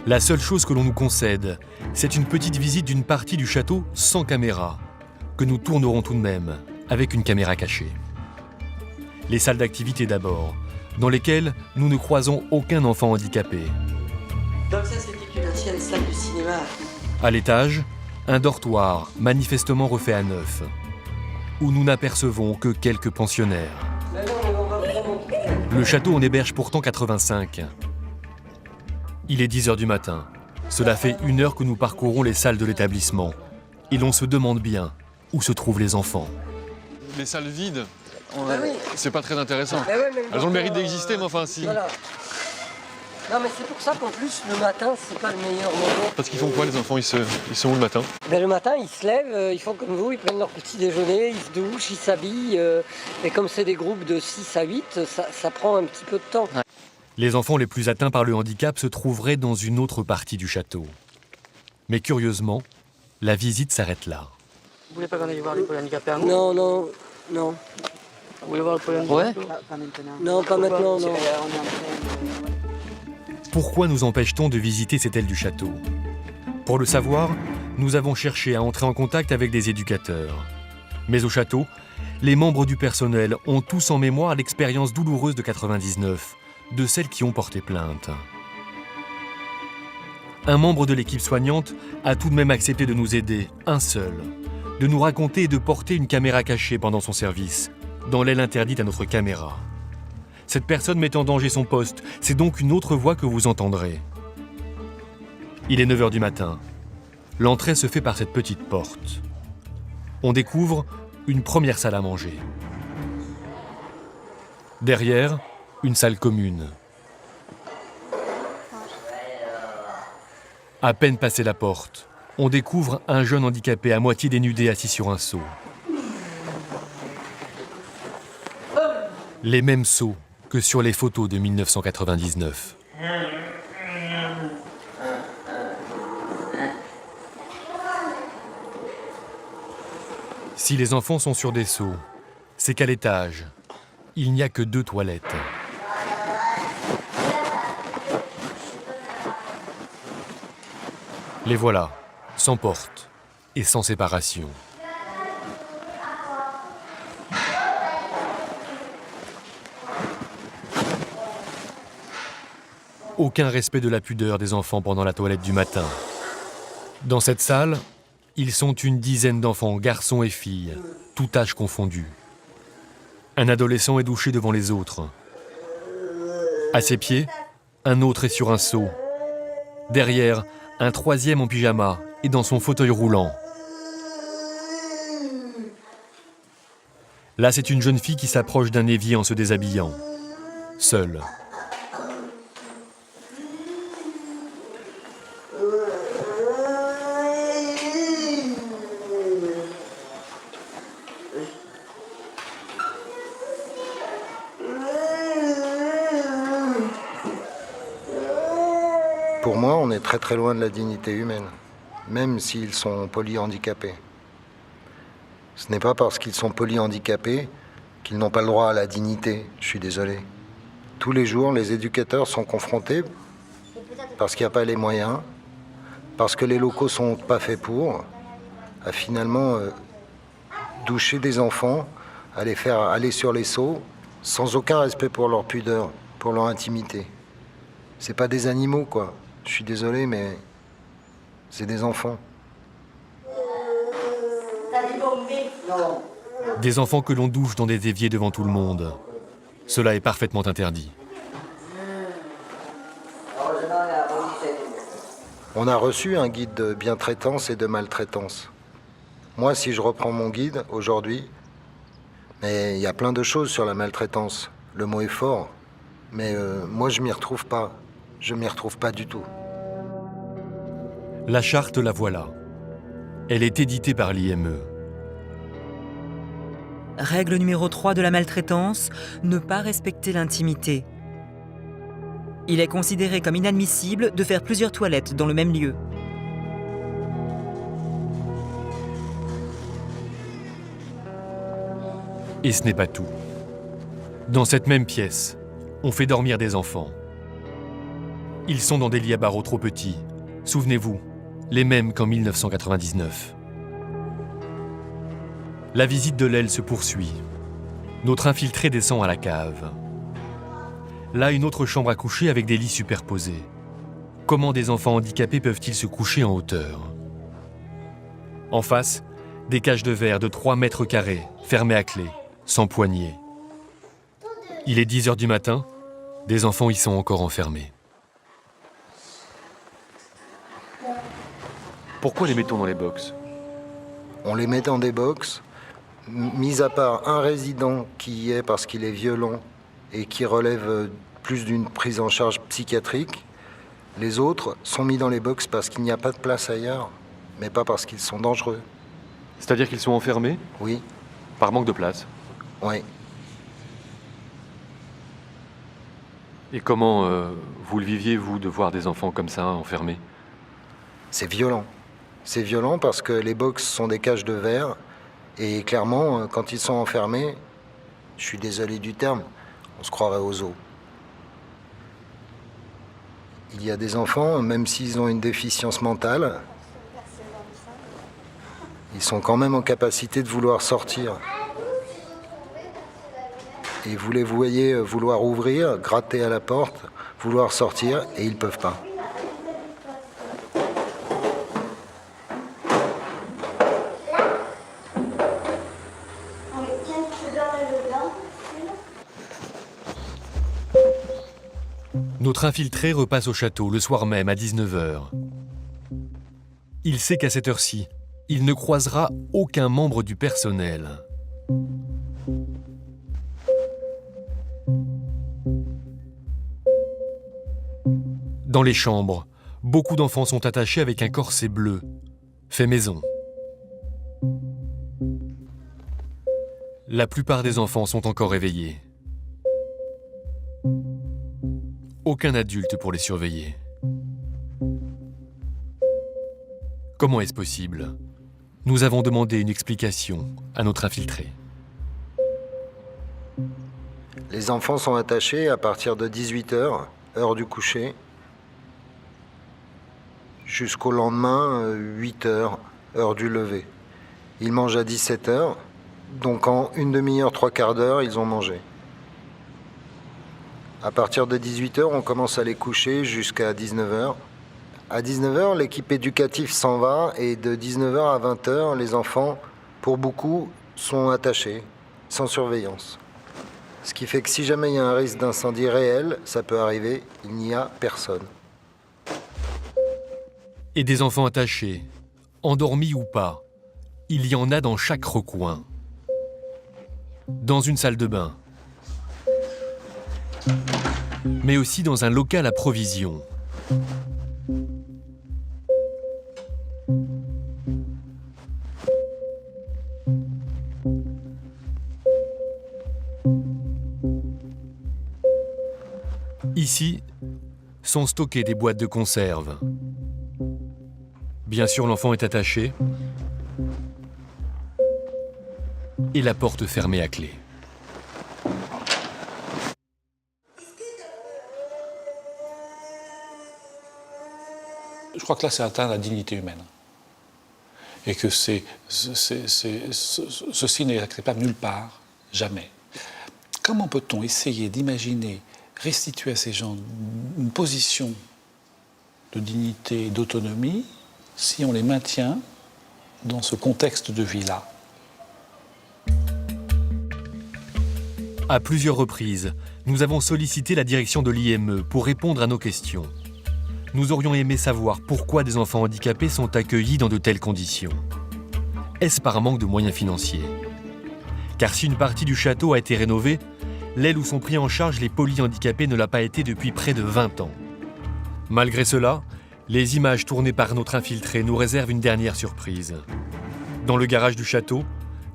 La seule chose que l'on nous concède, c'est une petite visite d'une partie du château sans caméra, que nous tournerons tout de même avec une caméra cachée. Les salles d'activité d'abord, dans lesquelles nous ne croisons aucun enfant handicapé. Donc ça, c'était une ancienne salle de cinéma. À l'étage, un dortoir manifestement refait à neuf, où nous n'apercevons que quelques pensionnaires. Le château en héberge pourtant 85. Il est 10h du matin. Cela fait 1 heure que nous parcourons les salles de l'établissement. Et l'on se demande bien où se trouvent les enfants. Les salles vides, oui. c'est pas très intéressant. Mais ouais, mais Elles ont le mérite d'exister, mais enfin si. Voilà. Non mais c'est pour ça qu'en plus le matin c'est pas le meilleur moment. Parce qu'ils font quoi les enfants? Ils sont où le matin? Ben, le matin ils se lèvent, ils font comme vous, ils prennent leur petit déjeuner, ils se douchent, ils s'habillent. Et comme c'est des groupes de 6 à 8, ça prend un petit peu de temps. Les enfants les plus atteints par le handicap se trouveraient dans une autre partie du château. Mais curieusement, la visite s'arrête là. Vous voulez pas qu'on aille voir les polyhandicapés à nous? Non, non, non. Vous voulez voir le polyhandicapé? Ouais. Pas maintenant. Non, pas maintenant, non. Pourquoi nous empêche-t-on de visiter cette aile du château? Pour le savoir, nous avons cherché à entrer en contact avec des éducateurs. Mais au château, les membres du personnel ont tous en mémoire l'expérience douloureuse de 99, de celles qui ont porté plainte. Un membre de l'équipe soignante a tout de même accepté de nous aider, un seul, de nous raconter et de porter une caméra cachée pendant son service, dans l'aile interdite à notre caméra. Cette personne met en danger son poste, c'est donc une autre voix que vous entendrez. Il est 9h du matin. L'entrée se fait par cette petite porte. On découvre une première salle à manger. Derrière, une salle commune. À peine passé la porte, on découvre un jeune handicapé à moitié dénudé assis sur un seau. Les mêmes seaux que sur les photos de 1999. Si les enfants sont sur des seaux, c'est qu'à l'étage, il n'y a que 2 toilettes. Les voilà, sans porte et sans séparation. Aucun respect de la pudeur des enfants pendant la toilette du matin. Dans cette salle, ils sont une dizaine d'enfants, garçons et filles, tout âge confondu. Un adolescent est douché devant les autres. À ses pieds, un autre est sur un seau. Derrière, un 3e en pyjama et dans son fauteuil roulant. Là, c'est une jeune fille qui s'approche d'un évier en se déshabillant. Seule. moi, on est très très loin de la dignité humaine, même s'ils sont polyhandicapés. Ce n'est pas parce qu'ils sont polyhandicapés qu'ils n'ont pas le droit à la dignité, je suis désolé. Tous les jours, les éducateurs sont confrontés, parce qu'il n'y a pas les moyens, parce que les locaux ne sont pas faits pour, à finalement doucher des enfants, à les faire aller sur les seaux, sans aucun respect pour leur pudeur, pour leur intimité. C'est pas des animaux, quoi. Je suis désolé, mais c'est des enfants. Des enfants que l'on douche dans des éviers devant tout le monde. Cela est parfaitement interdit. On a reçu un guide de bientraitance et de maltraitance. Moi, si je reprends mon guide aujourd'hui, mais il y a plein de choses sur la maltraitance. Le mot est fort, mais moi, je m'y retrouve pas. Je m'y retrouve pas du tout. La charte, la voilà. Elle est éditée par l'IME. Règle numéro 3 de la maltraitance, ne pas respecter l'intimité. Il est considéré comme inadmissible de faire plusieurs toilettes dans le même lieu. Et ce n'est pas tout. Dans cette même pièce, on fait dormir des enfants. Ils sont dans des lits à barreaux trop petits. Souvenez-vous, les mêmes qu'en 1999. La visite de l'aile se poursuit. Notre infiltré descend à la cave. Là, une autre chambre à coucher avec des lits superposés. Comment des enfants handicapés peuvent-ils se coucher en hauteur? En face, des cages de verre de 3 mètres carrés, fermées à clé, sans poignée. Il est 10 heures du matin, des enfants y sont encore enfermés. Pourquoi les mettons dans les box? On les met dans des box, mis à part un résident qui y est parce qu'il est violent et qui relève plus d'une prise en charge psychiatrique. Les autres sont mis dans les box parce qu'il n'y a pas de place ailleurs, mais pas parce qu'ils sont dangereux. C'est-à-dire qu'ils sont enfermés? Oui. Par manque de place? Oui. Et comment vous le viviez, vous, de voir des enfants comme ça, enfermés? C'est violent. C'est violent parce que les box sont des cages de verre et clairement, quand ils sont enfermés, je suis désolé du terme, on se croirait aux zoo. Il y a des enfants, même s'ils ont une déficience mentale, ils sont quand même en capacité de vouloir sortir. Et vous les voyez vouloir ouvrir, gratter à la porte, vouloir sortir, et ils ne peuvent pas. Notre infiltré repasse au château le soir même à 19h. Il sait qu'à cette heure-ci, il ne croisera aucun membre du personnel. Dans les chambres, beaucoup d'enfants sont attachés avec un corset bleu, fait maison. La plupart des enfants sont encore éveillés. Aucun adulte pour les surveiller. Comment est-ce possible? Nous avons demandé une explication à notre infiltré. Les enfants sont attachés à partir de 18h, heure du coucher, jusqu'au lendemain, 8h, heure du lever. Ils mangent à 17h, donc en une demi-heure, 3/4 d'heure, ils ont mangé. À partir de 18h, on commence à les coucher jusqu'à 19h. À 19h, l'équipe éducative s'en va et de 19h à 20h, les enfants, pour beaucoup, sont attachés, sans surveillance. Ce qui fait que si jamais il y a un risque d'incendie réel, ça peut arriver, il n'y a personne. Et des enfants attachés, endormis ou pas, il y en a dans chaque recoin. Dans une salle de bain, mais aussi dans un local à provisions. Ici, sont stockées des boîtes de conserve. Bien sûr, l'enfant est attaché et la porte fermée à clé. Je crois que là, c'est atteindre la dignité humaine. Et que ceci n'est acceptable nulle part, jamais. Comment peut-on essayer d'imaginer restituer à ces gens une position de dignité et d'autonomie si on les maintient dans ce contexte de vie-là? À plusieurs reprises, nous avons sollicité la direction de l'IME pour répondre à nos questions. Nous aurions aimé savoir pourquoi des enfants handicapés sont accueillis dans de telles conditions. Est-ce par manque de moyens financiers? Car si une partie du château a été rénovée, l'aile où sont pris en charge les polyhandicapés ne l'a pas été depuis près de 20 ans. Malgré cela, les images tournées par notre infiltré nous réservent une dernière surprise. Dans le garage du château,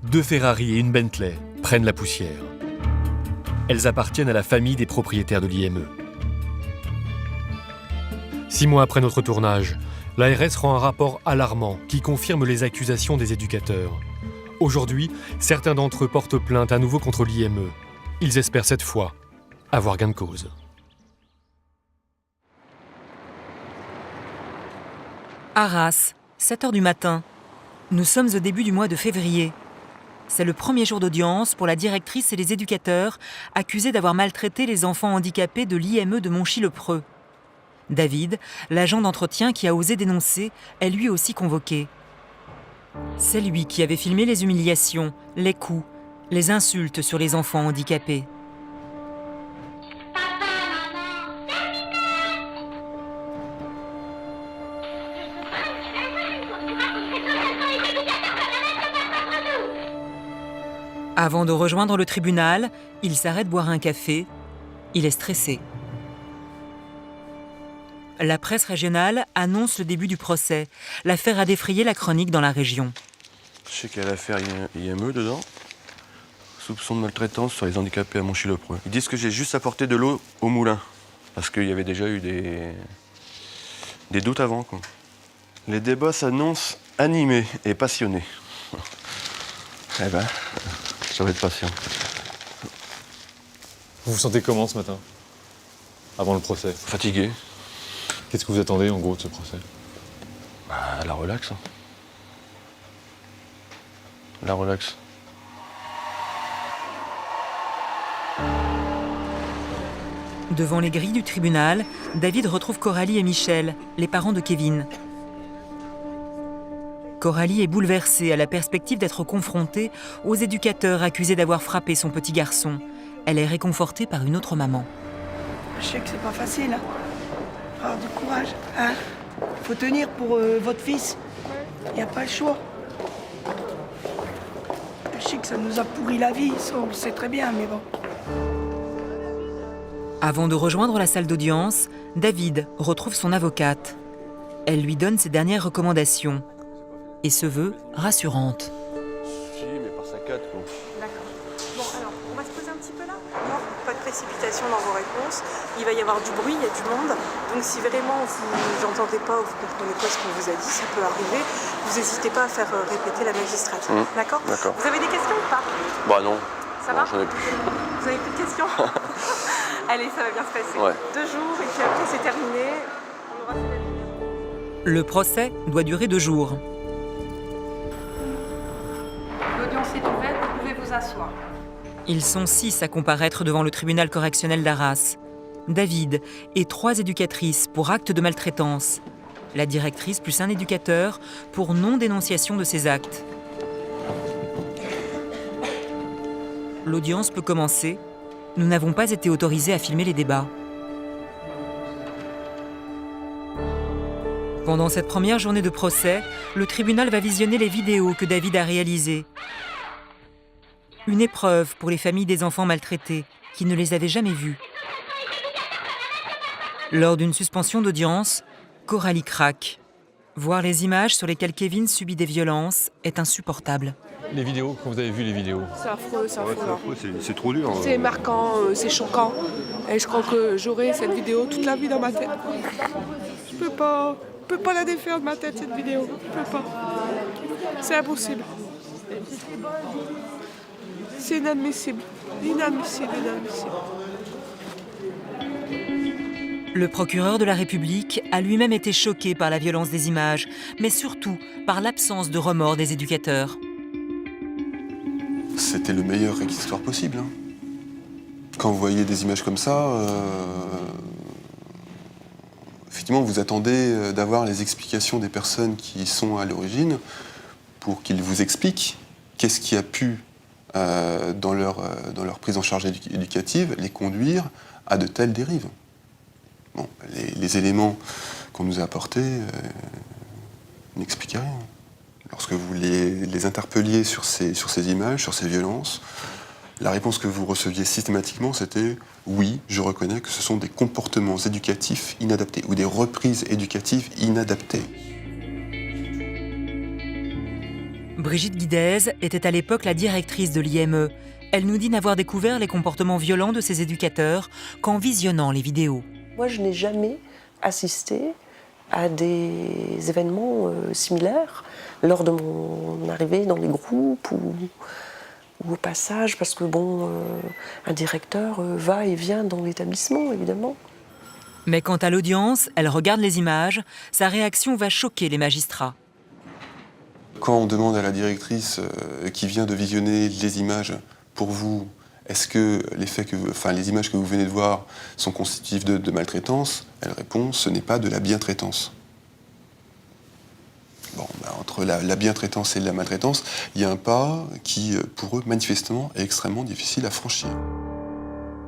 2 Ferrari et une Bentley prennent la poussière. Elles appartiennent à la famille des propriétaires de l'IME. 6 mois après notre tournage, l'ARS rend un rapport alarmant qui confirme les accusations des éducateurs. Aujourd'hui, certains d'entre eux portent plainte à nouveau contre l'IME. Ils espèrent cette fois avoir gain de cause. Arras, 7h du matin. Nous sommes au début du mois de février. C'est le premier jour d'audience pour la directrice et les éducateurs accusés d'avoir maltraité les enfants handicapés de l'IME de Monchy-le-Preux. David, l'agent d'entretien qui a osé dénoncer, est lui aussi convoqué. C'est lui qui avait filmé les humiliations, les coups, les insultes sur les enfants handicapés. Avant de rejoindre le tribunal, il s'arrête boire un café. Il est stressé. La presse régionale annonce le début du procès. L'affaire a défrayé la chronique dans la région. Je sais qu'il y a l'affaire IME dedans. Soupçon de maltraitance sur les handicapés à Monchy-le-Preux. Ils disent que j'ai juste apporté de l'eau au moulin. Parce qu'il y avait déjà eu des doutes avant, quoi. Les débats s'annoncent animés et passionnés. Eh ben, ça va être patient. Vous vous sentez comment ce matin? Avant le procès? Fatigué. Qu'est-ce que vous attendez en gros de ce procès? La relax. La relax. Devant les grilles du tribunal, David retrouve Coralie et Michel, les parents de Kevin. Coralie est bouleversée à la perspective d'être confrontée aux éducateurs accusés d'avoir frappé son petit garçon. Elle est réconfortée par une autre maman. Je sais que c'est pas facile, hein. Avoir du courage, hein. Faut tenir pour votre fils. Il n'y a pas le choix. Je sais que ça nous a pourri la vie, ça on le sait très bien, mais bon. Avant de rejoindre la salle d'audience, David retrouve son avocate. Elle lui donne ses dernières recommandations et se veut rassurante. Si, mais par sa 4, quoi. D'accord. Bon, alors, on va se poser un petit peu là. Non, pas de précipitation dans vos réponses. Il va y avoir du bruit, il y a du monde. Donc si vraiment vous n'entendez pas ou vous ne comprenez pas ce qu'on vous a dit, ça peut arriver. Vous n'hésitez pas à faire répéter la magistrature. D'accord. Vous avez des questions ou pas? Bah non. Ça va? J'en ai plus. Vous avez plus de questions? Allez, ça va bien se passer. Ouais. 2 jours et puis après c'est terminé. On aura fait la... Le procès doit durer 2 jours. L'audience est ouverte, vous pouvez vous asseoir. Ils sont 6 à comparaître devant le tribunal correctionnel d'Arras. David et 3 éducatrices pour acte de maltraitance. La directrice plus un éducateur pour non-dénonciation de ces actes. L'audience peut commencer. Nous n'avons pas été autorisés à filmer les débats. Pendant cette première journée de procès, le tribunal va visionner les vidéos que David a réalisées. Une épreuve pour les familles des enfants maltraités, qui ne les avaient jamais vus. Lors d'une suspension d'audience, Coralie craque. Voir les images sur lesquelles Kevin subit des violences est insupportable. Les vidéos, quand vous avez vu les vidéos? C'est affreux, c'est affreux. C'est trop dur. C'est marquant, c'est choquant. Et je crois que j'aurai cette vidéo toute la vie dans ma tête. Je peux pas la défaire de ma tête, cette vidéo. Je peux pas. C'est impossible. C'est inadmissible. Inadmissible. Le procureur de la République a lui-même été choqué par la violence des images, mais surtout par l'absence de remords des éducateurs. C'était le meilleur réquisitoire possible. Hein. Quand vous voyez des images comme ça, effectivement, vous attendez d'avoir les explications des personnes qui sont à l'origine pour qu'ils vous expliquent qu'est-ce qui a pu, dans leur prise en charge éducative, les conduire à de telles dérives. Bon, les éléments qu'on nous a apportés n'expliquaient rien. Lorsque vous les interpelliez sur ces images, sur ces violences, la réponse que vous receviez systématiquement, c'était « oui, je reconnais que ce sont des comportements éducatifs inadaptés ou des reprises éducatives inadaptées ». Brigitte Guidez était à l'époque la directrice de l'IME. Elle nous dit n'avoir découvert les comportements violents de ses éducateurs qu'en visionnant les vidéos. Moi, je n'ai jamais assisté à des événements similaires lors de mon arrivée dans les groupes ou au passage, parce que un directeur va et vient dans l'établissement, évidemment. Mais quant à l'audience, elle regarde les images, sa réaction va choquer les magistrats. Quand on demande à la directrice qui vient de visionner les images, pour vous, est-ce que les images que vous venez de voir sont constitutives de maltraitance? Elle répond, ce n'est pas de la bientraitance. Bon, entre la bientraitance et la maltraitance, il y a un pas qui, pour eux, manifestement, est extrêmement difficile à franchir.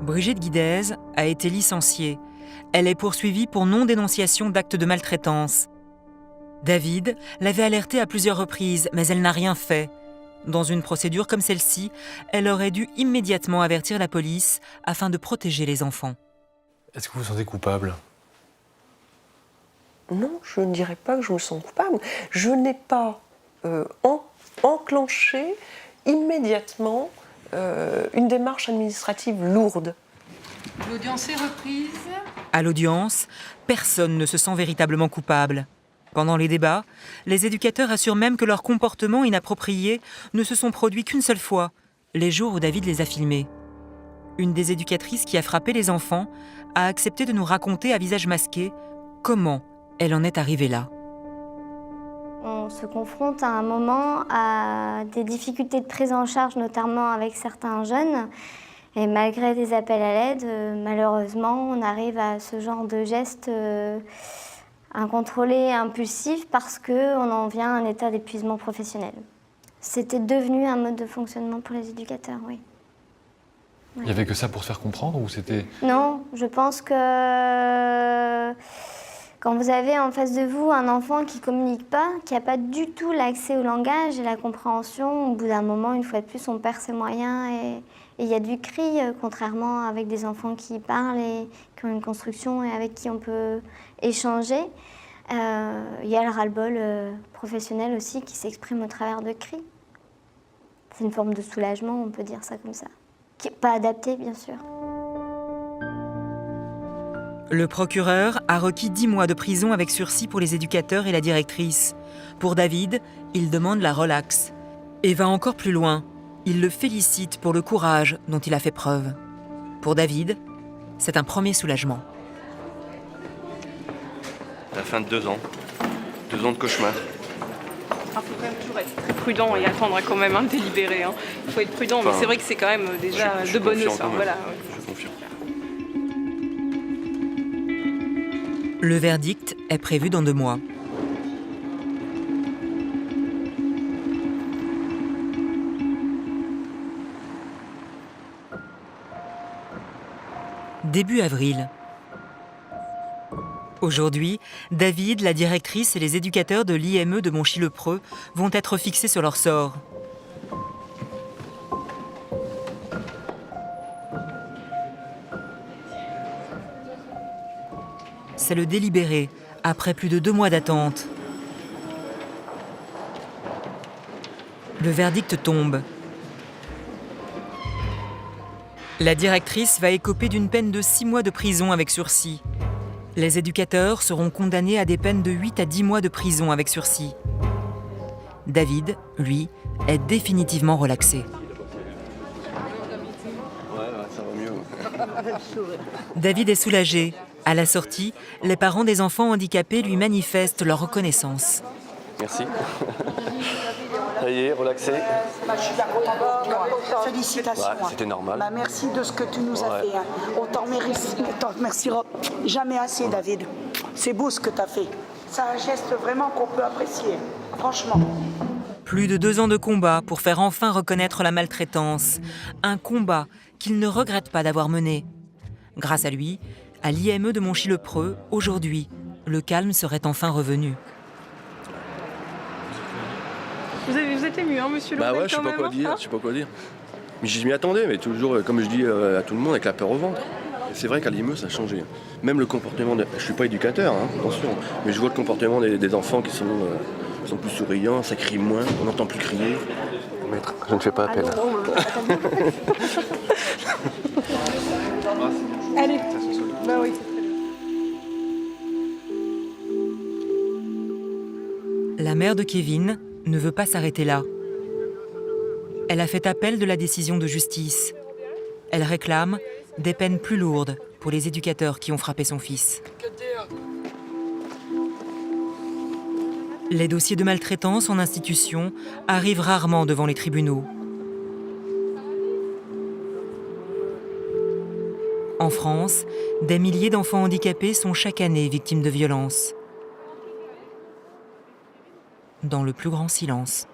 Brigitte Guidez a été licenciée. Elle est poursuivie pour non-dénonciation d'actes de maltraitance. David l'avait alertée à plusieurs reprises, mais elle n'a rien fait. Dans une procédure comme celle-ci, elle aurait dû immédiatement avertir la police afin de protéger les enfants. Est-ce que vous vous sentez coupable? Non, je ne dirais pas que je me sens coupable. Je n'ai pas enclenché immédiatement une démarche administrative lourde. L'audience est reprise. À l'audience, personne ne se sent véritablement coupable. Pendant les débats, les éducateurs assurent même que leurs comportements inappropriés ne se sont produits qu'une seule fois, les jours où David les a filmés. Une des éducatrices qui a frappé les enfants a accepté de nous raconter à visage masqué comment elle en est arrivée là. On se confronte à un moment à des difficultés de prise en charge, notamment avec certains jeunes. Et malgré des appels à l'aide, malheureusement, on arrive à ce genre de gestes incontrôlés et impulsifs parce qu'on en vient à un état d'épuisement professionnel. C'était devenu un mode de fonctionnement pour les éducateurs, oui. Il n'y avait que ça pour se faire comprendre ou c'était... Non, je pense que quand vous avez en face de vous un enfant qui ne communique pas, qui n'a pas du tout l'accès au langage et la compréhension, au bout d'un moment, une fois de plus, on perd ses moyens et il y a du cri, contrairement avec des enfants qui parlent et qui ont une construction et avec qui on peut échanger. Il y a le ras-le-bol professionnel aussi qui s'exprime au travers de cris. C'est une forme de soulagement, on peut dire ça comme ça. Qui n'est pas adapté, bien sûr. Le procureur a requis 10 mois de prison avec sursis pour les éducateurs et la directrice. Pour David, il demande la relaxe. Et va encore plus loin. Il le félicite pour le courage dont il a fait preuve. Pour David, c'est un premier soulagement. La fin de 2 ans. 2 ans de cauchemar. Il faut quand même toujours être très prudent et attendre quand même un délibéré. Hein. Il faut être prudent, mais c'est vrai que c'est quand même déjà de bonnes leçons. Voilà, ouais. Je suis confiant. Le verdict est prévu dans 2 mois. Début avril. Aujourd'hui, David, la directrice et les éducateurs de l'IME de Monchy-le-Preux vont être fixés sur leur sort. C'est le délibéré, après plus de 2 mois d'attente. Le verdict tombe. La directrice va écoper d'une peine de 6 mois de prison avec sursis. Les éducateurs seront condamnés à des peines de 8 à 10 mois de prison avec sursis. David, lui, est définitivement relaxé. Ça va mieux. David est soulagé. À la sortie, les parents des enfants handicapés lui manifestent leur reconnaissance. Merci. Ça y est, relaxé. Je suis bien contente pour toi. Félicitations. C'était normal. Merci de ce que tu nous as fait. On t'en remerciera jamais assez, David. C'est beau ce que tu as fait. C'est un geste vraiment qu'on peut apprécier. Franchement. Plus de 2 ans de combat pour faire enfin reconnaître la maltraitance. Un combat qu'il ne regrette pas d'avoir mené. Grâce à lui, à l'IME de Monchy-le-Preux, aujourd'hui, le calme serait enfin revenu. Vous êtes ému, hein, monsieur Bah Lebel, ouais, je sais quand pas même, quoi hein dire, je sais pas quoi dire. Mais je m'y attendais, mais toujours, comme je dis à tout le monde, avec la peur au ventre. C'est vrai qu'à l'IME, ça a changé. Même le comportement, je suis pas éducateur, hein, attention, mais je vois le comportement des enfants qui sont plus souriants, ça crie moins, on n'entend plus crier. Maître, je ne fais pas appel. Allez, bah oui. La mère de Kevin ne veut pas s'arrêter là. Elle a fait appel de la décision de justice. Elle réclame des peines plus lourdes pour les éducateurs qui ont frappé son fils. Les dossiers de maltraitance en institution arrivent rarement devant les tribunaux. En France, des milliers d'enfants handicapés sont chaque année victimes de violences. Dans le plus grand silence.